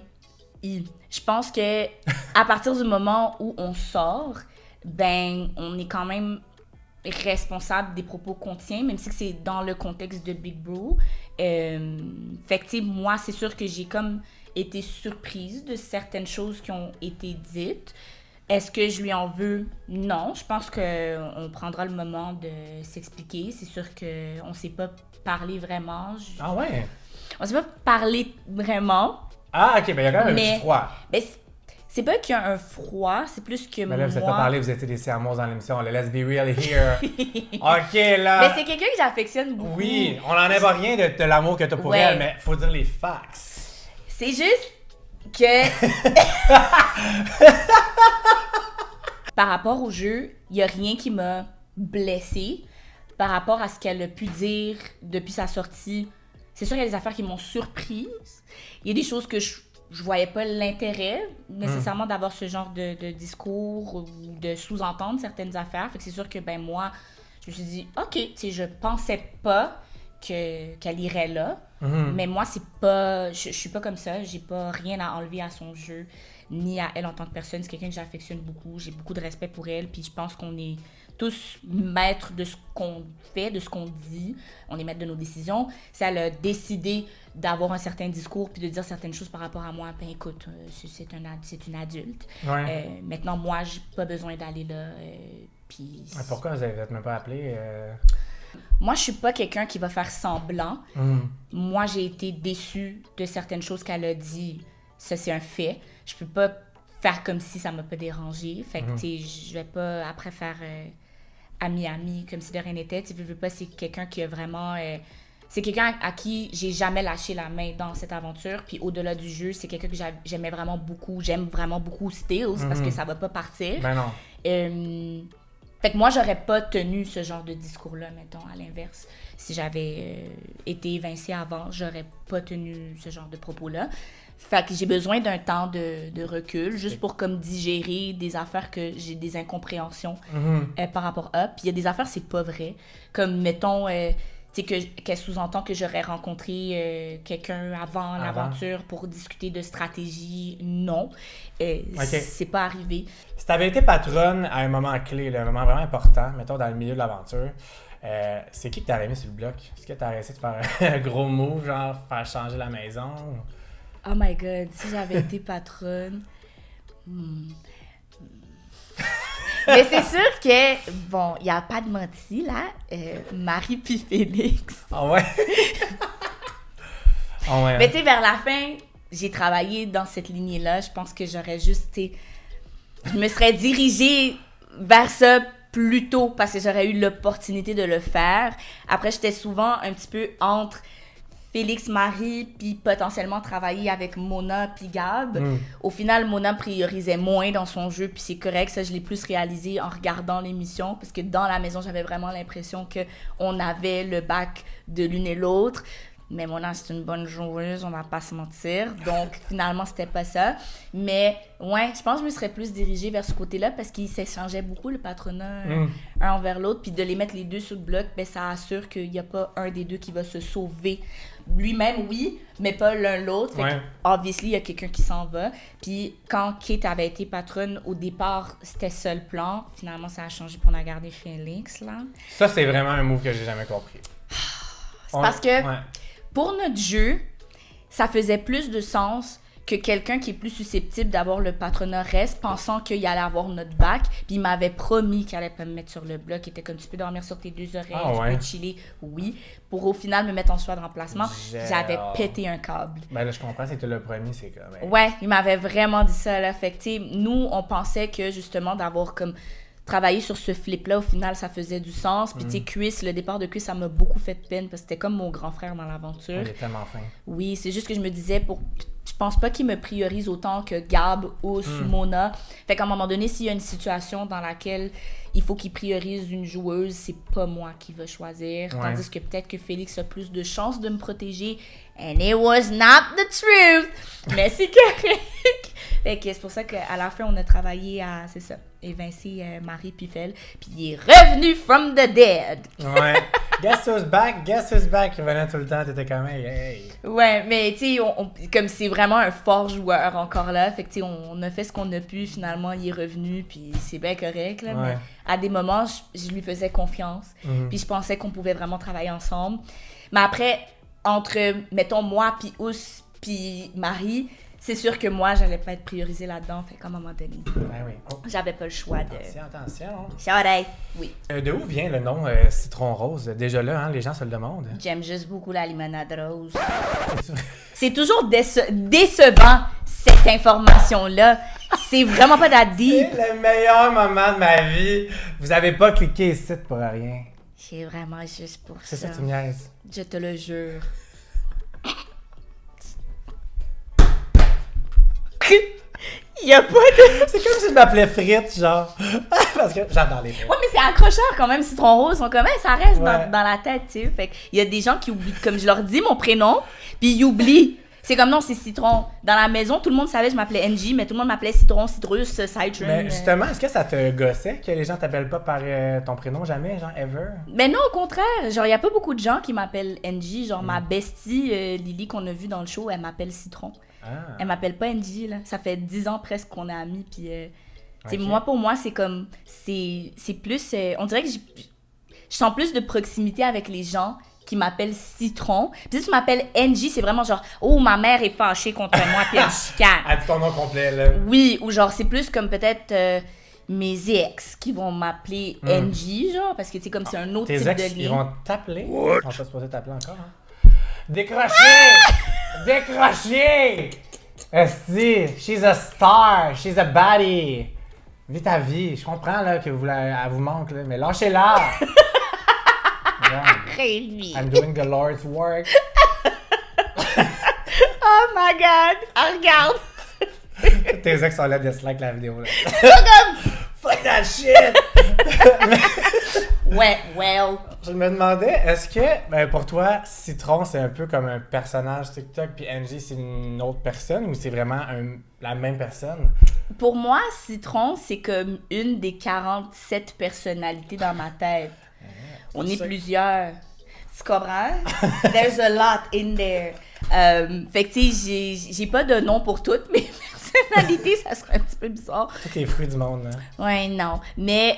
Speaker 2: à partir du moment où on sort, ben, on est quand même responsable des propos qu'on tient, même si c'est dans le contexte de Big Bro. Fait que, tu sais, moi, c'est sûr que j'ai comme été surprise de certaines choses qui ont été dites. Est-ce que je lui en veux? Non. Je pense qu'on prendra le moment de s'expliquer. C'est sûr qu'on ne s'est pas parlé vraiment.
Speaker 1: Ah ouais?
Speaker 2: On s'est pas parlé vraiment.
Speaker 1: Ah, OK, ben il y a quand même un petit froid.
Speaker 2: Ben, c'est pas qu'il y a un froid, c'est plus que
Speaker 1: Mais là, vous n'êtes pas parlé, vous étiez des sermons dans l'émission. Let's be real here. OK, là.
Speaker 2: Mais c'est quelqu'un que j'affectionne beaucoup.
Speaker 1: Oui, on n'enlève rien de l'amour que tu as pour elle, mais faut dire les facts.
Speaker 2: C'est juste que... Par rapport au jeu, il n'y a rien qui m'a blessée. Par rapport à ce qu'elle a pu dire depuis sa sortie, c'est sûr qu'il y a des affaires qui m'ont surprise. Il y a des choses que je voyais pas l'intérêt nécessairement d'avoir ce genre de discours ou de sous-entendre certaines affaires. Fait que c'est sûr que ben moi, je me suis dit, OK, tu sais, je pensais pas qu'elle irait là. Mais moi, c'est pas... Je suis pas comme ça. J'ai pas rien à enlever à son jeu, ni à elle en tant que personne. C'est quelqu'un que j'affectionne beaucoup. J'ai beaucoup de respect pour elle. Puis je pense qu'on est tous maîtres de ce qu'on fait, de ce qu'on dit. On est maîtres de nos décisions. Si elle a décidé d'avoir un certain discours puis de dire certaines choses par rapport à moi, ben écoute, c'est une adulte.
Speaker 1: Ouais.
Speaker 2: Maintenant, moi, j'ai pas besoin d'aller là. Puis...
Speaker 1: Pourquoi vous n'êtes même pas appelé?
Speaker 2: Moi, je suis pas quelqu'un qui va faire semblant. Moi, j'ai été déçue de certaines choses qu'elle a dit. Ça, c'est un fait. Je peux pas faire comme si ça m'a pas dérangé. Fait que, tu sais, je vais pas après faire ami comme si de rien n'était. Tu veux pas, c'est quelqu'un qui a vraiment... c'est quelqu'un à qui j'ai jamais lâché la main dans cette aventure. Puis au-delà du jeu, c'est quelqu'un que j'aimais vraiment beaucoup. J'aime vraiment beaucoup Stills parce que ça va pas partir.
Speaker 1: Ben non.
Speaker 2: Fait que moi, j'aurais pas tenu ce genre de discours-là, mettons, à l'inverse. Si j'avais été évincée avant, j'aurais pas tenu ce genre de propos-là. Fait que j'ai besoin d'un temps de recul, juste pour comme digérer des affaires que j'ai des incompréhensions par rapport à. Puis il y a des affaires, c'est pas vrai. Comme, mettons, qu'elle sous-entend que j'aurais rencontré quelqu'un avant l'aventure pour discuter de stratégie. Non. C'est pas arrivé.
Speaker 1: Si t'avais été patronne à un moment clé, là, un moment vraiment important, mettons dans le milieu de l'aventure, c'est qui que t'aurais mis sur le bloc? Est-ce que t'aurais essayé de faire un gros move, genre faire changer la maison?
Speaker 2: Oh my God, si j'avais été patronne... Mais c'est sûr que, bon, il n'y a pas de menti, là. Marie puis Félix.
Speaker 1: Ah ouais? Ah ouais.
Speaker 2: Mais tu sais, vers la fin, j'ai travaillé dans cette lignée-là. Je pense que j'aurais juste, tu sais, je me serais dirigée vers ça plus tôt parce que j'aurais eu l'opportunité de le faire. Après, j'étais souvent un petit peu entre Félix, Marie, puis potentiellement travailler avec Mona puis Gab. Au final, Mona priorisait moins dans son jeu, puis c'est correct. Ça, je l'ai plus réalisé en regardant l'émission, parce que dans la maison, j'avais vraiment l'impression qu'on avait le bac de l'une et l'autre. Mais Mona, c'est une bonne joueuse, on va pas se mentir. Donc, finalement, c'était pas ça. Mais, ouais, je pense que je me serais plus dirigée vers ce côté-là parce qu'ils s'échangeaient beaucoup, le patronat, un envers l'autre. Puis de les mettre les deux sur le bloc, ben, ça assure qu'il n'y a pas un des deux qui va se sauver. Lui-même, oui, mais pas l'un l'autre. Fait que, obviously, il y a quelqu'un qui s'en va. Puis quand Kate avait été patronne, au départ, c'était ça le plan. Finalement, ça a changé pour on a gardé Félix, là.
Speaker 1: Ça, c'est vraiment un move que j'ai jamais compris.
Speaker 2: C'est parce que... Pour notre jeu, ça faisait plus de sens que quelqu'un qui est plus susceptible d'avoir le patronat reste, pensant qu'il allait avoir notre bac, puis il m'avait promis qu'il allait pas me mettre sur le bloc, il était comme tu peux dormir sur tes deux oreilles, tu peux chiller, oui, pour au final me mettre en choix de remplacement. J'avais pété un câble.
Speaker 1: Ben là, je comprends, c'était le premier, c'est comme...
Speaker 2: Ouais, il m'avait vraiment dit ça, là. Fait que, tu sais, nous, on pensait que justement d'avoir comme... travailler sur ce flip-là, au final, ça faisait du sens. Puis, tu sais, Chris, le départ de Chris, ça m'a beaucoup fait de peine parce que c'était comme mon grand frère dans l'aventure.
Speaker 1: Il est tellement fin.
Speaker 2: Oui, c'est juste que je me disais, je pense pas qu'il me priorise autant que Gab ou Mona. Fait qu'à un moment donné, s'il y a une situation dans laquelle il faut qu'il priorise une joueuse, c'est pas moi qui va choisir. Tandis que peut-être que Félix a plus de chances de me protéger. And it was not the truth! Mais c'est correct! Fait que c'est pour ça qu'à la fin, on a travaillé à, c'est ça, évincer Marie Pifel. Puis il est revenu from the dead!
Speaker 1: Ouais. Guess who's back? Guess who's back? Il venait tout le temps, t'étais quand même, hey!
Speaker 2: Ouais, mais tu sais, comme c'est vraiment un fort joueur encore là, fait que tu sais, on a fait ce qu'on a pu, finalement, il est revenu, puis c'est bien correct, là. Mais à des moments, je lui faisais confiance, puis je pensais qu'on pouvait vraiment travailler ensemble. Mais après, entre, mettons, moi, puis Ous, puis Marie, c'est sûr que moi, j'allais pas être priorisée là-dedans. Fait qu'à un moment donné, j'avais pas le choix de...
Speaker 1: Attention.
Speaker 2: J'aurais, oui.
Speaker 1: De où vient le nom Citron Rose? Déjà là, hein, les gens se le demandent.
Speaker 2: J'aime juste beaucoup la limonade rose. C'est toujours décevant, cette information-là. C'est vraiment pas d'addi.
Speaker 1: C'est le meilleur moment de ma vie. Vous avez pas cliqué ici pour rien.
Speaker 2: C'est vraiment juste pour ça.
Speaker 1: C'est ça que tu me niaises.
Speaker 2: Je te le jure. Il y a pas de...
Speaker 1: C'est comme si je m'appelais Frites, genre. Parce que j'adore les frites.
Speaker 2: Ouais, mais c'est accrocheur quand même, Citron Rose. Ils sont comme, ça reste dans la tête, tu sais. Fait qu'il y a des gens qui oublient, comme je leur dis mon prénom, puis ils oublient. C'est comme, non, c'est Citron. Dans la maison, tout le monde savait que je m'appelais NJ, mais tout le monde m'appelait Citron, Citrus, Citron.
Speaker 1: Mais justement, est-ce que ça te gossait que les gens t'appellent pas par ton prénom jamais, genre ever?
Speaker 2: Mais non, au contraire. Genre, il y a pas beaucoup de gens qui m'appellent NJ. Genre, ma bestie, Lily, qu'on a vue dans le show, elle m'appelle Citron. Elle m'appelle pas NJ, là. Ça fait 10 ans presque qu'on est amis, puis... moi, pour moi, c'est comme... C'est plus... on dirait que je sens plus de proximité avec les gens qui m'appellent Citron. Puis si tu m'appelles NJ, c'est vraiment genre, oh, ma mère est fâchée contre moi, puis elle chicane.
Speaker 1: Elle dit ton nom complet, là.
Speaker 2: Oui, ou genre, c'est plus comme peut-être mes ex qui vont m'appeler NJ, genre, parce que tu sais, comme c'est un autre type de lien.
Speaker 1: Ils vont t'appeler? What? Ils sont pas supposés t'appeler encore, hein? Décrochez! Décrochez! Esti, she's a star, she's a baddie. Vis ta vie, je comprends là que elle vous manque, là, mais lâchez-la! I'm doing the Lord's work.
Speaker 2: Oh my God! Ah, regarde!
Speaker 1: Tes ex sont là de slack la vidéo, là. Fuck that shit!
Speaker 2: Ouais, well.
Speaker 1: Je me demandais, est-ce que, pour toi, Citron, c'est un peu comme un personnage TikTok, puis Angie, c'est une autre personne, ou c'est vraiment la même personne?
Speaker 2: Pour moi, Citron, c'est comme une des 47 personnalités dans ma tête. On est plusieurs. Tu comprends? There's a lot in there. Fait que, tu sais, j'ai pas de nom pour toutes mes personnalités, ça serait un petit peu bizarre.
Speaker 1: Tous les fruits du monde, là.
Speaker 2: Ouais, non. Mais,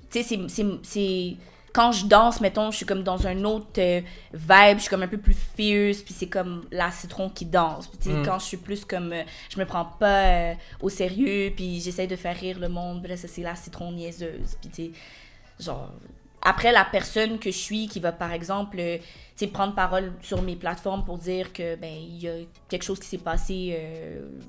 Speaker 2: tu sais, c'est... Quand je danse, mettons, je suis comme dans un autre vibe, je suis comme un peu plus fierce, puis c'est comme la citron qui danse. Puis tu sais, quand je suis plus comme... je me prends pas au sérieux, puis j'essaie de faire rire le monde, puis là, ça, c'est la citron niaiseuse. Puis tu sais, genre... Après, la personne que je suis qui va, par exemple, tu sais, prendre parole sur mes plateformes pour dire que, ben, il y a quelque chose qui s'est passé,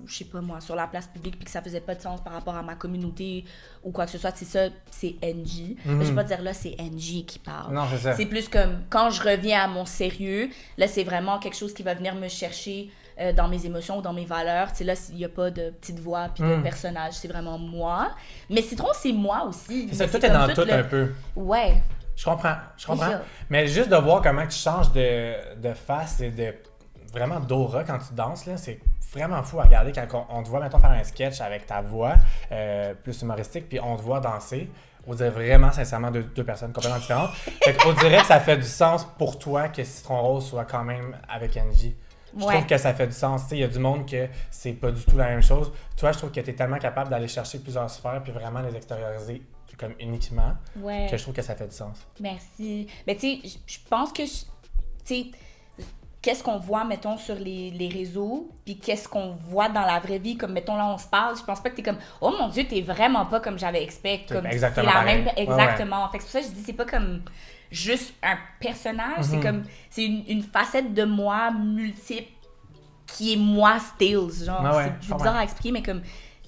Speaker 2: je sais pas moi, sur la place publique puis que ça faisait pas de sens par rapport à ma communauté ou quoi que ce soit, c'est ça, c'est NJ. Je vais pas dire là, c'est NJ qui parle.
Speaker 1: Non, c'est ça.
Speaker 2: C'est plus comme, quand je reviens à mon sérieux, là, c'est vraiment quelque chose qui va venir me chercher dans mes émotions ou dans mes valeurs. Tu sais, là, il n'y a pas de petite voix puis de personnage, c'est vraiment moi. Mais Citron, c'est moi aussi.
Speaker 1: C'est ça, tout est dans tout un peu.
Speaker 2: Ouais.
Speaker 1: Je comprends.
Speaker 2: Déjà.
Speaker 1: Mais juste de voir comment tu changes de face et de vraiment d'aura quand tu danses, là, c'est vraiment fou à regarder quand on te voit, mettons, faire un sketch avec ta voix plus humoristique, puis on te voit danser. On dirait vraiment, sincèrement, deux personnes complètement différentes. Fait qu'on dirait que ça fait du sens pour toi que Citron Rose soit quand même avec Angie. Je trouve que ça fait du sens. Il y a du monde que c'est pas du tout la même chose. Toi, je trouve que tu es tellement capable d'aller chercher plusieurs sphères puis vraiment les extérioriser comme uniquement que je trouve que ça fait du sens.
Speaker 2: Merci. Mais tu sais, je pense que, tu sais, qu'est-ce qu'on voit, mettons, sur les réseaux, puis qu'est-ce qu'on voit dans la vraie vie, comme, mettons, là, on se parle, je pense pas que t'es comme, oh mon Dieu, t'es vraiment pas comme j'avais expecté. Comme
Speaker 1: exactement
Speaker 2: c'est la
Speaker 1: pareil.
Speaker 2: même. Exactement.
Speaker 1: Ouais.
Speaker 2: Fait que c'est pour ça que je dis, c'est pas comme juste un personnage, c'est comme, c'est une facette de moi multiple qui est moi Stills, genre. C'est bizarre à expliquer, mais comme,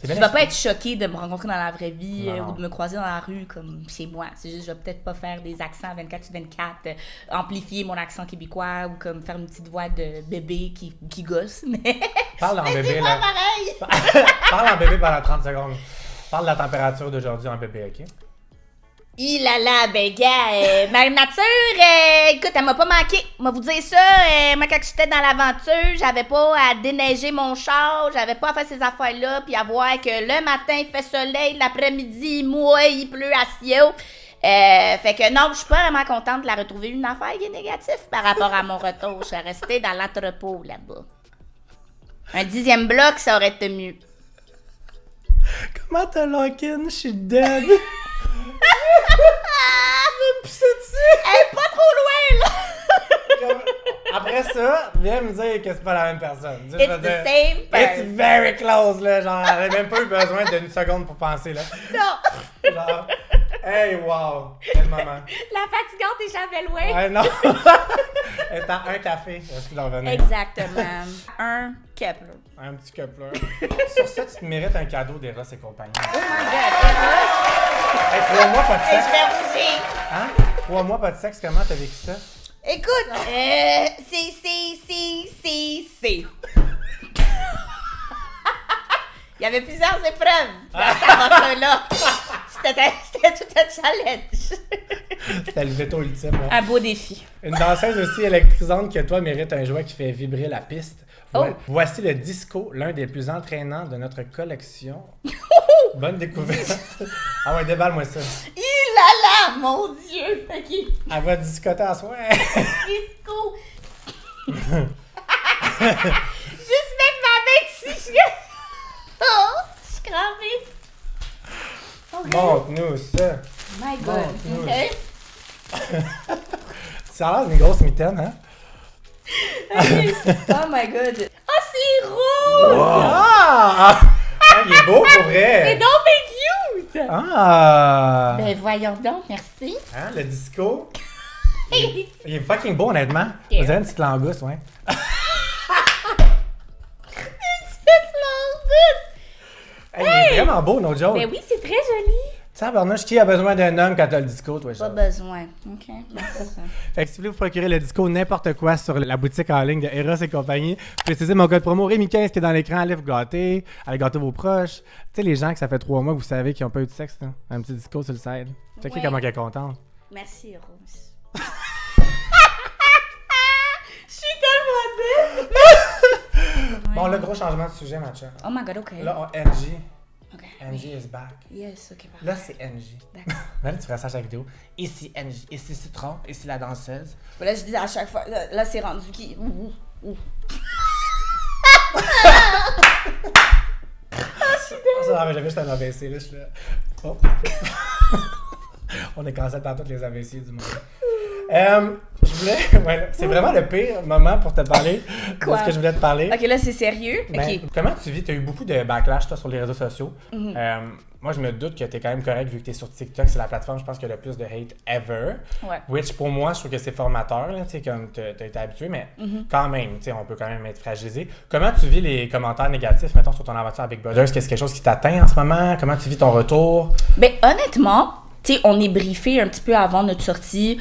Speaker 2: tu vas pas être choqué de me rencontrer dans la vraie vie ou de me croiser dans la rue comme chez moi. C'est juste, je vais peut-être pas faire des accents 24/24, amplifier mon accent québécois ou comme faire une petite voix de bébé qui gosse, mais...
Speaker 1: Parle en bébé,
Speaker 2: c'est
Speaker 1: là.
Speaker 2: pas pareil!
Speaker 1: Parle en bébé pendant 30 secondes. Parle de la température d'aujourd'hui en bébé, OK?
Speaker 2: Il a là, ben gars, ma nature, écoute, elle m'a pas manqué. Moi vous dire ça, moi quand j'étais dans l'aventure, j'avais pas à déneiger mon char, j'avais pas à faire ces affaires-là, puis à voir que le matin il fait soleil, l'après-midi il mouille, il pleut à ciel. Fait que non, je suis pas vraiment contente de la retrouver. Une affaire qui est négative par rapport à mon retour. Je suis restée dans l'entrepôt là-bas. Un 10e bloc, ça aurait été mieux.
Speaker 1: Comment t'as lock-in? Je suis dead!
Speaker 2: Elle est pas trop loin, là!
Speaker 1: Après ça, viens me dire que c'est pas la même personne.
Speaker 2: It's the same person.
Speaker 1: It's very close, là. Genre, elle avait même pas eu besoin d'une seconde pour penser, là.
Speaker 2: Non!
Speaker 1: Genre, hey, wow! Quel moment.
Speaker 2: La fatigante est jamais loin.
Speaker 1: Ouais, non. Elle est à un café. Est-ce d'en revenir?
Speaker 2: Exactement. Un Kepler.
Speaker 1: Un petit Kepler. Sur ça, tu te mérites un cadeau d'Eros et compagnie.
Speaker 2: Oh my God,
Speaker 1: Hey, 3 mois, pas de
Speaker 2: Eros!
Speaker 1: sexe.
Speaker 2: Je vais rougir.
Speaker 1: Hein? 3 mois, pas de sexe, comment t'as vécu ça?
Speaker 2: Écoute, c'est. Il y avait plusieurs épreuves dans cette aventure-là. C'était tout un challenge.
Speaker 1: C'était le veto ultime. Hein?
Speaker 2: Un beau défi.
Speaker 1: Une danseuse aussi électrisante que toi mérite un jouet qui fait vibrer la piste.
Speaker 2: Oh.
Speaker 1: Voici le disco, l'un des plus entraînants de notre collection. Bonne découverte. Ah ouais, déballe-moi ça.
Speaker 2: Il là là, mon Dieu. OK.
Speaker 1: Elle va discoter à soi.
Speaker 2: Disco. Juste mettre ma main dessus. Oh, je suis crampée. Okay.
Speaker 1: Montre-nous ça.
Speaker 2: My God.
Speaker 1: Montre-nous.
Speaker 2: OK.
Speaker 1: Ça a l'air d'une grosse mitaine, hein?
Speaker 2: Oh my God. Oh, c'est rouge.
Speaker 1: Wow. Ah, il est beau pour
Speaker 2: C'est
Speaker 1: vrai.
Speaker 2: donc bien cute.
Speaker 1: Ah!
Speaker 2: Ben voyons donc, merci.
Speaker 1: Hein, le disco. Il est fucking beau, honnêtement.
Speaker 2: Yeah.
Speaker 1: Vous avez une petite langouste, ouais. Hey, il est vraiment beau, no joke.
Speaker 2: Ben oui, c'est très joli.
Speaker 1: Tabarnouche, qui a besoin d'un homme quand t'as le disco, toi,
Speaker 2: Pas
Speaker 1: Charles?
Speaker 2: besoin. OK. Ben, c'est ça.
Speaker 1: Fait que si vous voulez vous procurer le disco n'importe quoi sur la boutique en ligne de Eros et compagnie, vous pouvez utiliser mon code promo Rémi15 qui est dans l'écran, allez vous gâter, allez gâter vos proches. Tu sais, les gens que ça fait 3 mois que vous savez qu'ils n'ont pas eu de sexe, là. Un petit disco sur le side. Checkez
Speaker 2: Ouais.
Speaker 1: comment elle est contente.
Speaker 2: Merci, Rose. Je suis tellement belle.
Speaker 1: Bon, là, gros changement de sujet, ma chère.
Speaker 2: Oh my God, OK.
Speaker 1: Là, NG,
Speaker 2: OK.
Speaker 1: Angie is back.
Speaker 2: Yes, OK, parfait.
Speaker 1: Là, c'est Angie.
Speaker 2: D'accord.
Speaker 1: Là, tu ferais ça à chaque vidéo. Ici, Angie. Ici, Citron. Ici, la danseuse.
Speaker 2: Là, je dis à chaque fois, là c'est rendu qui?
Speaker 1: Ça, j'avais juste un AVC, là, je suis là. Oh. On est cancel par toutes les AVC du monde. Je voulais... Ouais, c'est vraiment le pire moment pour te parler de ce que je voulais te parler.
Speaker 2: OK, là, c'est sérieux?
Speaker 1: Ben,
Speaker 2: OK.
Speaker 1: comment tu vis? Tu as eu beaucoup de backlash, toi, sur les réseaux sociaux. Moi, je me doute que tu es quand même correct vu que tu es sur TikTok. C'est la plateforme, je pense, qui a le plus de hate ever.
Speaker 2: Ouais.
Speaker 1: Which, pour moi, je trouve que c'est formateur, là, tu sais, comme tu as été habitué, mais quand même, tu sais, on peut quand même être fragilisé. Comment tu vis les commentaires négatifs, mettons, sur ton aventure avec Big Brother? Est-ce que c'est quelque chose qui t'atteint en ce moment? Comment tu vis ton retour?
Speaker 2: Ben, honnêtement, tu sais, on est briefé un petit peu avant notre sortie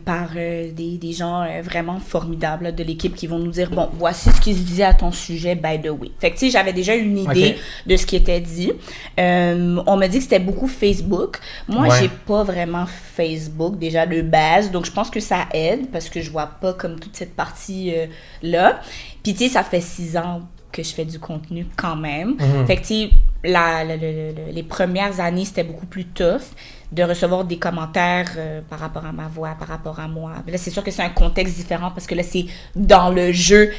Speaker 2: par des gens vraiment formidables là, de l'équipe qui vont nous dire, bon, voici ce qui se disait à ton sujet, by the way. Fait que, tu sais, j'avais déjà une idée de ce qui était dit. On m'a dit que c'était beaucoup Facebook. Moi, j'ai pas vraiment Facebook, déjà, de base. Donc, je pense que ça aide parce que je vois pas comme toute cette partie-là. Puis, tu sais, ça fait 6 ans que je fais du contenu quand même. Fait que, tu sais, les premières années, c'était beaucoup plus tough de recevoir des commentaires par rapport à ma voix, par rapport à moi. Mais là, c'est sûr que c'est un contexte différent parce que là, c'est dans le jeu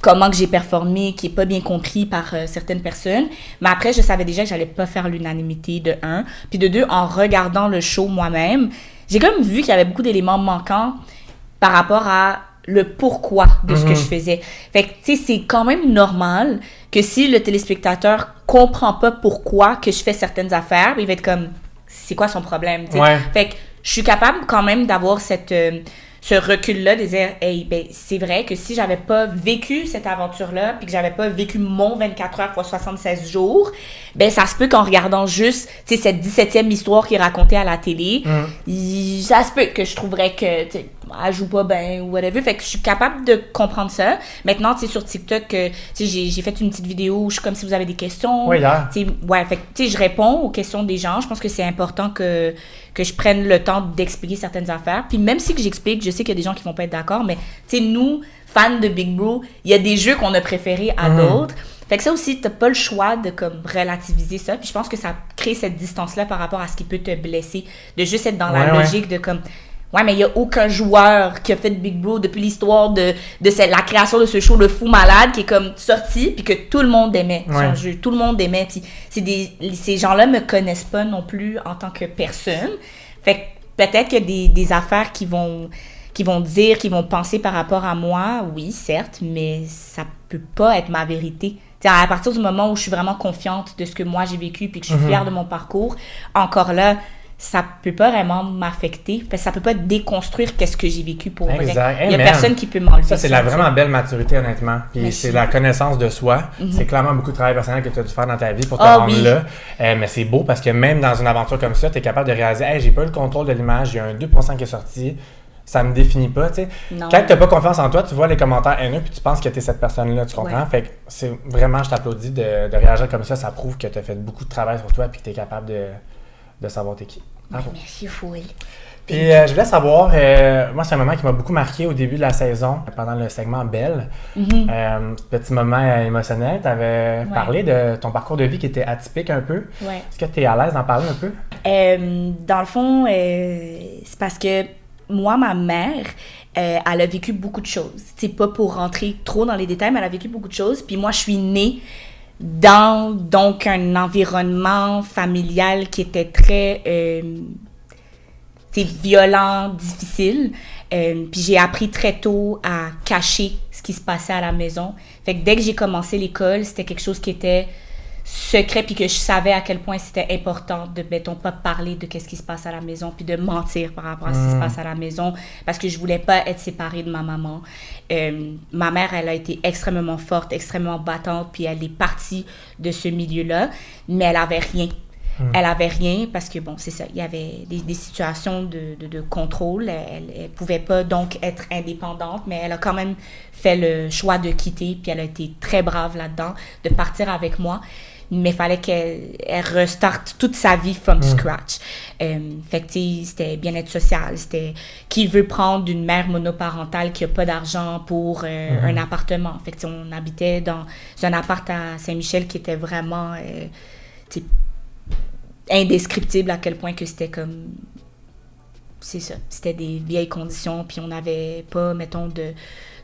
Speaker 2: comment que j'ai performé, qui est pas bien compris par certaines personnes. Mais après, je savais déjà que j'allais pas faire l'unanimité, de 1. Puis de 2, en regardant le show moi-même, j'ai comme vu qu'il y avait beaucoup d'éléments manquants par rapport à le pourquoi de ce que je faisais. Fait que, tu sais, c'est quand même normal que si le téléspectateur comprend pas pourquoi que je fais certaines affaires, il va être comme, c'est quoi son problème, tu sais. Fait que je suis capable quand même d'avoir ce recul-là, de dire, hey, ben, c'est vrai que si j'avais pas vécu cette aventure-là, puis que j'avais pas vécu mon 24 heures fois 76 jours, ben, ça se peut qu'en regardant juste, tu sais, cette 17e histoire qui est racontée à la télé, ça se peut que je trouverais que, tu sais, elle joue pas bien ou whatever. Fait que je suis capable de comprendre ça. Maintenant, tu sais, sur TikTok, tu sais, j'ai fait une petite vidéo où je suis comme si vous avez des questions.
Speaker 1: Oui, là.
Speaker 2: Tu sais, ouais, fait que, tu sais, je réponds aux questions des gens. Je pense que c'est important que je prenne le temps d'expliquer certaines affaires. Puis même si que j'explique, je sais qu'il y a des gens qui vont pas être d'accord, mais, tu sais, nous, fans de Big Bro, il y a des jeux qu'on a préférés à d'autres. Fait que ça aussi, t'as pas le choix de comme relativiser ça. Puis je pense que ça crée cette distance-là par rapport à ce qui peut te blesser. De juste être dans la logique de comme... Ouais, mais il n'y a aucun joueur qui a fait Big Bro depuis l'histoire de la création de ce show Le Fou Malade qui est comme sorti puis que tout le monde aimait son jeu. Tout le monde aimait. Puis ces gens-là me connaissent pas non plus en tant que personne. Fait que peut-être qu'il y a des affaires qui vont dire, qui vont penser par rapport à moi. Oui, certes, mais ça peut pas être ma vérité. T'sais, à partir du moment où je suis vraiment confiante de ce que moi j'ai vécu puis que je suis fière de mon parcours, encore là, ça peut pas vraiment m'affecter parce que ça peut pas déconstruire qu'est-ce que j'ai vécu pour vrai. Il y a personne qui peut m'enlever ça.
Speaker 1: C'est la vraiment belle maturité, honnêtement. Puis c'est la connaissance de soi. C'est clairement beaucoup de travail personnel que tu as dû faire dans ta vie pour te rendre là. Mais c'est beau parce que même dans une aventure comme ça, tu es capable de réaliser « Hey, j'ai pas eu le contrôle de l'image, il y a un 2% qui est sorti. » Ça me définit pas, tu sais. Quand tu n'as pas confiance en toi, tu vois les commentaires haineux puis tu penses que tu es cette personne-là, tu comprends? Fait que c'est vraiment, je t'applaudis de réagir comme ça. Ça prouve que tu as fait beaucoup de travail sur toi puis que tu es capable de savoir t'es qui.
Speaker 2: Merci, full.
Speaker 1: Puis je voulais savoir, moi c'est un moment qui m'a beaucoup marqué au début de la saison, pendant le segment Belle. Petit moment émotionnel, tu avais parlé de ton parcours de vie qui était atypique un peu. Est-ce que tu es à l'aise d'en parler un peu?
Speaker 2: Dans le fond, c'est parce que moi, ma mère, elle a vécu beaucoup de choses. C'est pas pour rentrer trop dans les détails, mais elle a vécu beaucoup de choses. Puis moi, je suis née dans donc un environnement familial qui était très violent, difficile. Puis j'ai appris très tôt à cacher ce qui se passait à la maison. Fait que dès que j'ai commencé l'école, c'était quelque chose qui était secret puis que je savais à quel point c'était important de, mettons, pas parler de qu'est-ce qui se passe à la maison puis de mentir par rapport à ce qui se passe à la maison parce que je voulais pas être séparée de ma maman. Ma mère, elle a été extrêmement forte, extrêmement battante puis elle est partie de ce milieu-là, mais elle avait rien. Elle avait rien parce que, bon, c'est ça, il y avait des situations de contrôle. Elle pouvait pas donc être indépendante, mais elle a quand même fait le choix de quitter, puis elle a été très brave là-dedans, de partir avec moi. Mais il fallait qu'elle restarte toute sa vie from scratch. Fait que, c'était bien-être social. C'était qui veut prendre une mère monoparentale qui n'a pas d'argent pour un appartement. Fait que, on habitait dans un appart à Saint-Michel qui était vraiment... tu sais, indescriptible à quel point que c'était comme... C'est ça. C'était des vieilles conditions, puis on n'avait pas, mettons,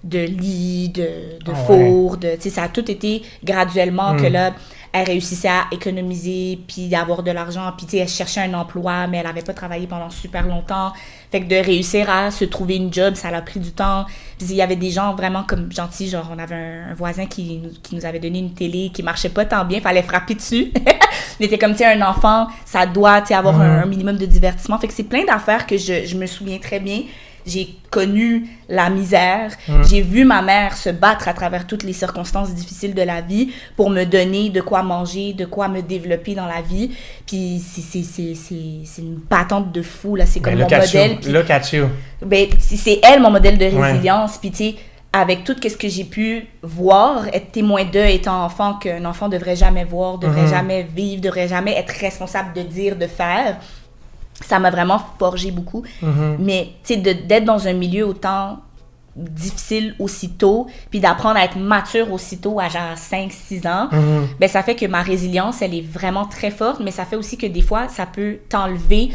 Speaker 2: de lit, de four, tu sais, ça a tout été graduellement que là, elle réussissait à économiser, puis avoir de l'argent, puis tu sais, elle cherchait un emploi, mais elle n'avait pas travaillé pendant super longtemps. Fait que de réussir à se trouver une job, ça l'a pris du temps. Puis il y avait des gens vraiment comme gentils, genre on avait un voisin qui nous avait donné une télé qui marchait pas tant bien, fallait frapper dessus. Il était comme, tu sais, un enfant, ça doit, tu sais, avoir un minimum de divertissement. Fait que c'est plein d'affaires que je me souviens très bien. J'ai connu la misère. J'ai vu ma mère se battre à travers toutes les circonstances difficiles de la vie pour me donner de quoi manger, de quoi me développer dans la vie. Puis c'est une battante de fou, là. C'est comme mon modèle. Puis,
Speaker 3: look at you.
Speaker 2: Ben, c'est elle, mon modèle de résilience. Puis, tu sais, avec tout ce que j'ai pu voir, être témoin d'eux étant enfant, qu'un enfant devrait jamais voir, devrait jamais vivre, devrait jamais être responsable de dire, de faire, ça m'a vraiment forgé beaucoup. Mais, tu sais, d'être dans un milieu autant difficile aussitôt, puis d'apprendre à être mature aussitôt à genre 5-6 ans, ben ça fait que ma résilience, elle est vraiment très forte, mais ça fait aussi que des fois, ça peut t'enlever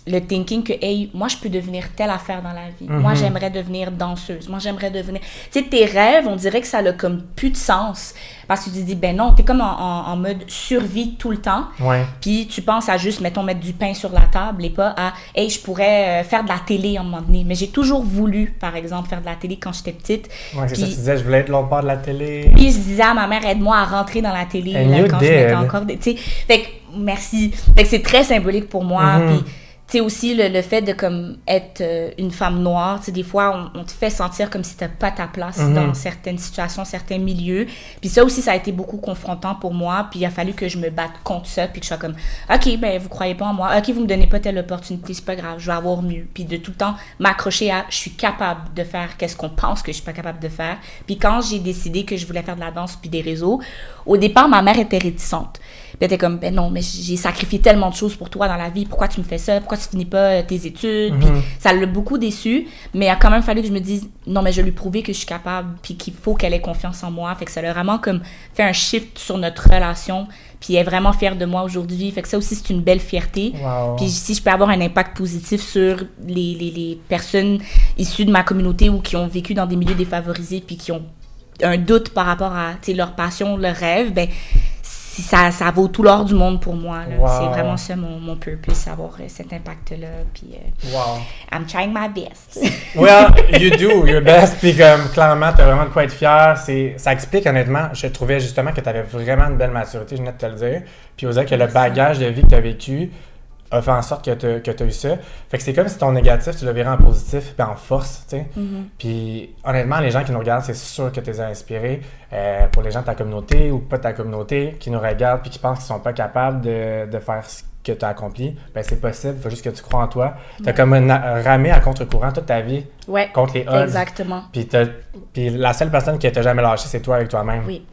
Speaker 2: le thinking que, hey, moi, je peux devenir telle affaire dans la vie. Moi, j'aimerais devenir danseuse. Moi, j'aimerais devenir... Tu sais, tes rêves, on dirait que ça a comme plus de sens. Parce que tu te dis, ben non, t'es comme en mode survie tout le temps. Puis tu penses à juste, mettons, mettre du pain sur la table et pas à, hey, je pourrais faire de la télé à un moment donné. Mais j'ai toujours voulu, par exemple, faire de la télé quand j'étais petite.
Speaker 3: Ouais, c'est ça, tu disais, je voulais être l'autre bord de la télé.
Speaker 2: Puis je disais à ma mère, aide-moi à rentrer dans la télé quand je mettais encore des... Tu sais, fait que, merci. Fait que c'est très symbolique pour moi. Puis, tu sais, aussi, le fait de, comme, être une femme noire, tu sais, des fois, on te fait sentir comme si t'as pas ta place dans certaines situations, certains milieux. Puis ça aussi, ça a été beaucoup confrontant pour moi. Puis il a fallu que je me batte contre ça, puis que je sois comme, OK, ben, vous croyez pas en moi. OK, vous me donnez pas telle opportunité, c'est pas grave, je vais avoir mieux. Puis de tout le temps m'accrocher à, je suis capable de faire qu'est-ce qu'on pense que je suis pas capable de faire. Puis quand j'ai décidé que je voulais faire de la danse puis des réseaux, au départ, ma mère était réticente. Puis elle était comme, ben non, mais j'ai sacrifié tellement de choses pour toi dans la vie, pourquoi tu me fais ça, pourquoi tu finis pas tes études, puis ça l'a beaucoup déçue, mais il a quand même fallu que je me dise, non, mais je vais lui prouver que je suis capable, puis qu'il faut qu'elle ait confiance en moi, fait que ça a vraiment comme fait un shift sur notre relation, puis elle est vraiment fière de moi aujourd'hui, fait que ça aussi, c'est une belle fierté, puis si je peux avoir un impact positif sur les personnes issues de ma communauté ou qui ont vécu dans des milieux défavorisés, puis qui ont un doute par rapport à, tu sais, leur passion, leur rêve, ben ça vaut tout l'or du monde pour moi. C'est vraiment ça mon purpose, avoir cet impact-là. Puis, I'm trying my best.
Speaker 3: Well, you do your best. Puis comme, clairement, t'as vraiment de quoi être fier. Ça explique, honnêtement, je trouvais justement que t'avais vraiment une belle maturité, je venais de te le dire. Puis, on dirait que le bagage de vie que t'as vécu a fait en sorte que tu as eu ça. Fait que c'est comme si ton négatif, tu le verrais en positif puis en force, tu sais. Puis honnêtement, les gens qui nous regardent, c'est sûr que tu les as inspirés. Pour les gens de ta communauté ou pas de ta communauté, qui nous regardent puis qui pensent qu'ils sont pas capables de faire ce que tu as accompli, ben c'est possible, il faut juste que tu crois en toi. Tu as comme ramé à contre-courant toute ta vie contre les odds.
Speaker 2: Exactement.
Speaker 3: Puis la seule personne qui t'a jamais lâché, c'est toi avec toi-même.
Speaker 2: Oui.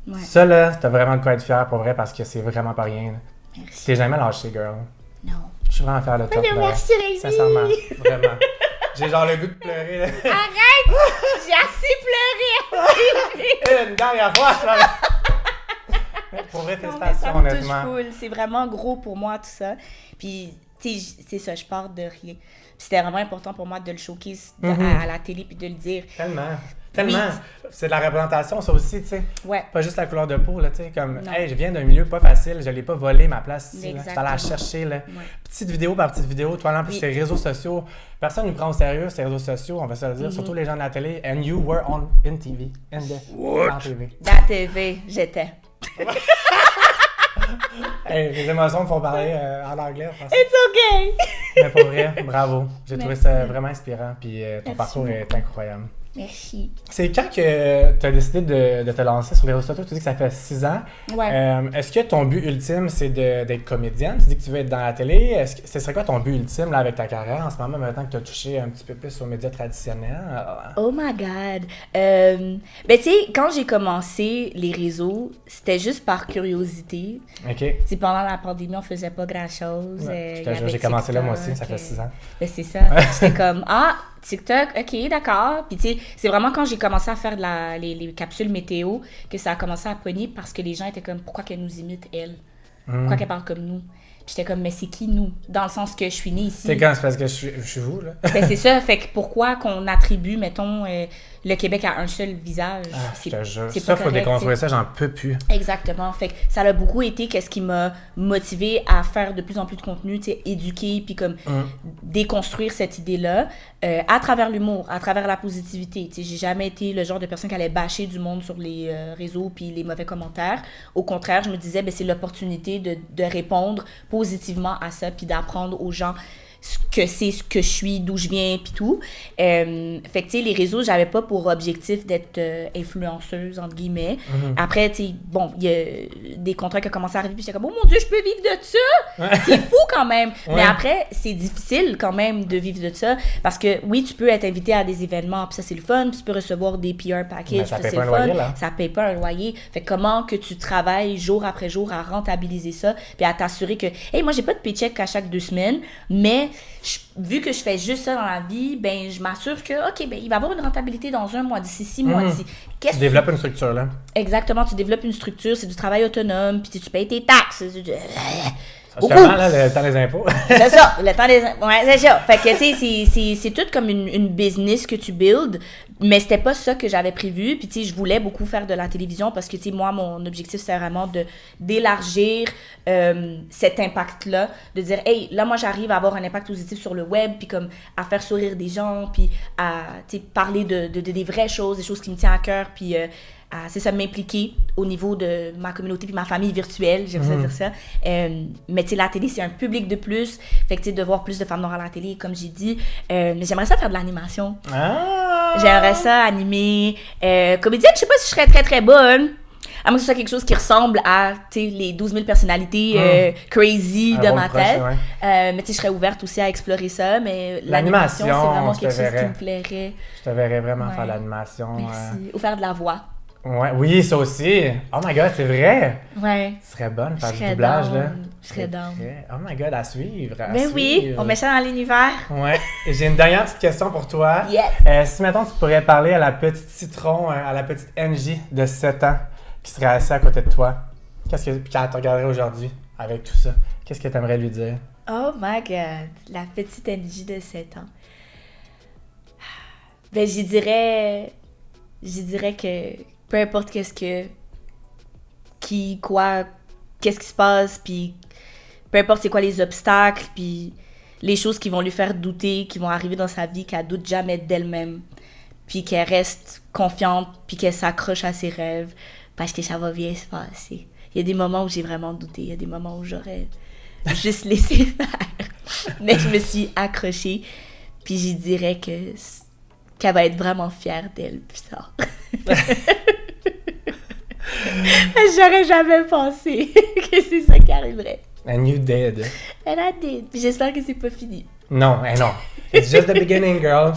Speaker 2: Ouais.
Speaker 3: Ça, là, t'as vraiment de quoi être fier pour vrai parce que c'est vraiment pas rien.
Speaker 2: Merci.
Speaker 3: Tu t'es jamais lâché, girl.
Speaker 2: Non.
Speaker 3: Je suis vraiment fière de toi.
Speaker 2: Merci, Lady.
Speaker 3: Sincèrement, vraiment. J'ai genre le goût de pleurer. Là.
Speaker 2: Arrête! J'ai assez pleuré!
Speaker 3: Une dernière fois, pour vrai, félicitations, honnêtement.
Speaker 2: C'est vraiment gros pour moi, tout ça. Puis, tu sais, c'est ça, je pars de rien. C'était vraiment important pour moi de le showcase à la télé puis de le dire.
Speaker 3: Tellement.
Speaker 2: Oui.
Speaker 3: C'est de la représentation, ça aussi, tu sais.
Speaker 2: Ouais.
Speaker 3: Pas juste la couleur de peau, là, tu sais. Comme, hey, je viens d'un milieu pas facile, je l'ai pas volé ma place ici. Je suis allée la chercher, là. Ouais. Petite vidéo par petite vidéo. Toi, en plus, ces réseaux sociaux, personne ne nous prend au sérieux, ces réseaux sociaux, on va se le dire. Surtout les gens de la télé. And you were in TV. Dans TV.
Speaker 2: Dans TV, j'étais.
Speaker 3: Hey, les émotions me font parler en anglais, en français.
Speaker 2: It's okay!
Speaker 3: Mais pour vrai, bravo. J'ai trouvé ça vraiment inspirant. Puis ton parcours est incroyable.
Speaker 2: Merci.
Speaker 3: C'est quand que tu as décidé de te lancer sur les réseaux sociaux? Tu dis que ça fait 6 ans.
Speaker 2: Ouais.
Speaker 3: Est-ce que ton but ultime, c'est d'être comédienne? Tu dis que tu veux être dans la télé. Ce serait quoi ton but ultime là, avec ta carrière en ce moment, maintenant que tu as touché un petit peu plus aux médias traditionnels?
Speaker 2: Oh my God! Ben, tu sais, quand j'ai commencé les réseaux, c'était juste par curiosité.
Speaker 3: OK.
Speaker 2: T'sais, pendant la pandémie, on faisait pas grand-chose.
Speaker 3: Ouais, j'ai commencé là, moi aussi, ça fait 6 ans.
Speaker 2: Ben, c'est ça. J'étais comme, TikTok, ok, d'accord. Puis tu sais, c'est vraiment quand j'ai commencé à faire les capsules météo que ça a commencé à pogner parce que les gens étaient comme, pourquoi qu'elle nous imite, elle? Pourquoi qu'elle parle comme nous? Puis j'étais comme, mais c'est qui nous? Dans le sens que je suis née ici.
Speaker 3: C'est quand? C'est parce que je suis vous, là.
Speaker 2: Ben c'est ça. Fait que pourquoi qu'on attribue, mettons, le Québec à un seul visage?
Speaker 3: Je te jure.
Speaker 2: C'est
Speaker 3: Ça,
Speaker 2: pas
Speaker 3: faut
Speaker 2: correct,
Speaker 3: déconstruire
Speaker 2: t'sais.
Speaker 3: ça, j'en peux plus.
Speaker 2: Exactement. Fait que ça a beaucoup été qu'est-ce qui m'a motivé à faire de plus en plus de contenu, tu sais, éduquer, puis comme déconstruire cette idée-là à travers l'humour, à travers la positivité. Tu sais, j'ai jamais été le genre de personne qui allait bâcher du monde sur les réseaux puis les mauvais commentaires. Au contraire, je me disais, ben c'est l'opportunité de répondre positivement à ça puis d'apprendre aux gens ce que c'est, ce que je suis, d'où je viens, puis tout. Fait que, tu sais, les réseaux, j'avais pas pour objectif d'être influenceuse, entre guillemets. Après, tu sais, bon, il y a des contrats qui ont commencé à arriver, puis j'étais comme, oh mon Dieu, je peux vivre de ça! C'est fou, quand même!
Speaker 3: Ouais.
Speaker 2: Mais après, c'est difficile, quand même, de vivre de ça, parce que, oui, tu peux être invité à des événements, puis ça, c'est le fun, puis tu peux recevoir des PR packages,
Speaker 3: ça
Speaker 2: puis
Speaker 3: paye
Speaker 2: c'est
Speaker 3: pas
Speaker 2: le
Speaker 3: un
Speaker 2: fun.
Speaker 3: loyer, là.
Speaker 2: Ça paye pas un loyer. Fait que comment que tu travailles jour après jour à rentabiliser ça, puis à t'assurer que, hey, moi, j'ai pas de paycheck à chaque 2 semaines, mais vu que je fais juste ça dans la vie, ben je m'assure que, OK, ben il va y avoir une rentabilité dans 1 mois, d'ici 6 mois, d'ici...
Speaker 3: Tu développes une structure, là.
Speaker 2: Exactement, tu développes une structure, c'est du travail autonome, puis tu payes tes taxes.
Speaker 3: Justement, là, le temps des impôts.
Speaker 2: C'est ça, le temps des... Ouais, c'est ça. Fait que, tu sais, c'est tout comme une business que tu builds, mais c'était pas ça que j'avais prévu. Puis, tu sais, je voulais beaucoup faire de la télévision parce que, tu sais, moi, mon objectif, c'est vraiment d'élargir cet impact-là, de dire, hey, là, moi, j'arrive à avoir un impact positif sur le web, puis comme à faire sourire des gens, puis à, tu sais, parler de des vraies choses, des choses qui me tiennent à cœur, puis... c'est ça, m'impliquer au niveau de ma communauté puis ma famille virtuelle, j'aime ça dire ça. Mais tu sais, la télé, c'est un public de plus. Fait que tu sais, de voir plus de femmes noires à la télé, comme j'ai dit. Mais j'aimerais ça faire de l'animation.
Speaker 3: Ah!
Speaker 2: J'aimerais ça animer. Comédienne, je sais pas si je serais très, très bonne. À moins que ce soit quelque chose qui ressemble à, tu sais, les 12 000 personnalités crazy de ma tête.
Speaker 3: Ouais.
Speaker 2: Mais tu sais, je serais ouverte aussi à explorer ça. Mais l'animation, c'est vraiment quelque chose qui me plairait.
Speaker 3: Je te verrais vraiment faire l'animation.
Speaker 2: Merci. Ou faire de la voix.
Speaker 3: Ouais, oui, ça aussi. Oh my God, c'est vrai.
Speaker 2: Ouais.
Speaker 3: Tu serais bonne faire du doublage, là.
Speaker 2: Je serais down.
Speaker 3: Oh my God, à suivre.
Speaker 2: Ben oui, on met ça dans l'univers.
Speaker 3: Ouais. Et j'ai une dernière petite question pour toi.
Speaker 2: Yes.
Speaker 3: Si, mettons, tu pourrais parler à la petite Citron, à la petite NJ de 7 ans, qui serait assise à côté de toi, puis qu'elle te regarderait aujourd'hui avec tout ça, qu'est-ce que tu aimerais lui dire?
Speaker 2: Oh my God, la petite NJ de 7 ans. Ben, j'y dirais que peu importe qu'est-ce qui se passe, puis peu importe c'est quoi les obstacles, puis les choses qui vont lui faire douter, qui vont arriver dans sa vie, qu'elle doute jamais d'elle-même, puis qu'elle reste confiante, puis qu'elle s'accroche à ses rêves, parce que ça va bien se passer. Il y a des moments où j'ai vraiment douté, il y a des moments où j'aurais juste laissé faire, mais je me suis accrochée, puis j'y dirais qu'elle va être vraiment fière d'elle plus tard. J'aurais jamais pensé que c'est ça qui arriverait.
Speaker 3: And you did.
Speaker 2: And I did. Puis j'espère que c'est pas fini.
Speaker 3: Non, non. It's just the beginning, girl.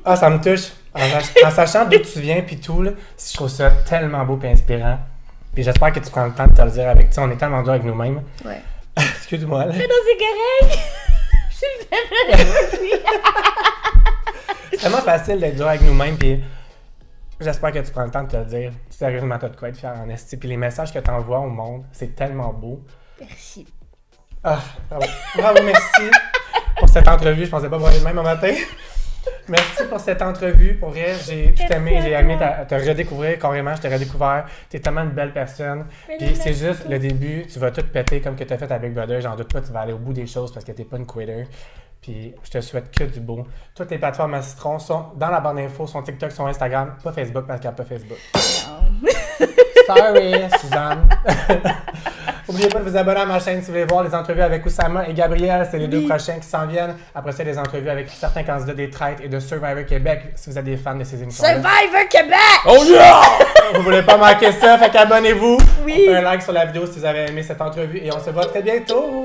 Speaker 3: Ah, ça me touche. En sachant d'où tu viens puis tout, là, je trouve ça tellement beau et inspirant. Puis j'espère que tu prends le temps de te le dire avec... Tu sais, on est tellement dur avec nous-mêmes.
Speaker 2: Ouais.
Speaker 3: Excuse-moi, là.
Speaker 2: Mais non, c'est correct. Je suis vraiment...
Speaker 3: C'est tellement facile d'être dur avec nous-mêmes, puis j'espère que tu prends le temps de te le dire. Sérieusement, t'as de quoi être fier en esti. Puis les messages que tu envoies au monde, c'est tellement beau.
Speaker 2: Merci.
Speaker 3: Ah, bravo. Bravo, merci pour cette entrevue. Je pensais pas voir le même un matin. Merci pour cette entrevue. Pour vrai, j'ai tout aimé. J'ai aimé te redécouvrir carrément. Je t'ai redécouvert. T'es tellement une belle personne. Puis c'est juste le début. Tu vas tout péter comme que t'as fait avec Brother. J'en doute pas. Tu vas aller au bout des choses parce que t'es pas une quitter. Puis je te souhaite que du beau. Toutes les plateformes à Citron sont dans la barre d'infos, son TikTok, son Instagram, pas Facebook parce qu'il n'y a pas Facebook.
Speaker 2: Non.
Speaker 3: Sorry, Suzanne. N'oubliez pas de vous abonner à ma chaîne si vous voulez voir les entrevues avec Oussama et Gabriel. C'est les 2 prochains qui s'en viennent. Après ça, les entrevues avec certains candidats des Traites et de Survivor Québec si vous êtes des fans de ces émissions.
Speaker 2: Survivor Québec!
Speaker 3: Oh yeah! Vous voulez pas manquer ça, fait qu'abonnez-vous.
Speaker 2: Oui.
Speaker 3: On fait un like sur la vidéo si vous avez aimé cette entrevue et on se voit très bientôt.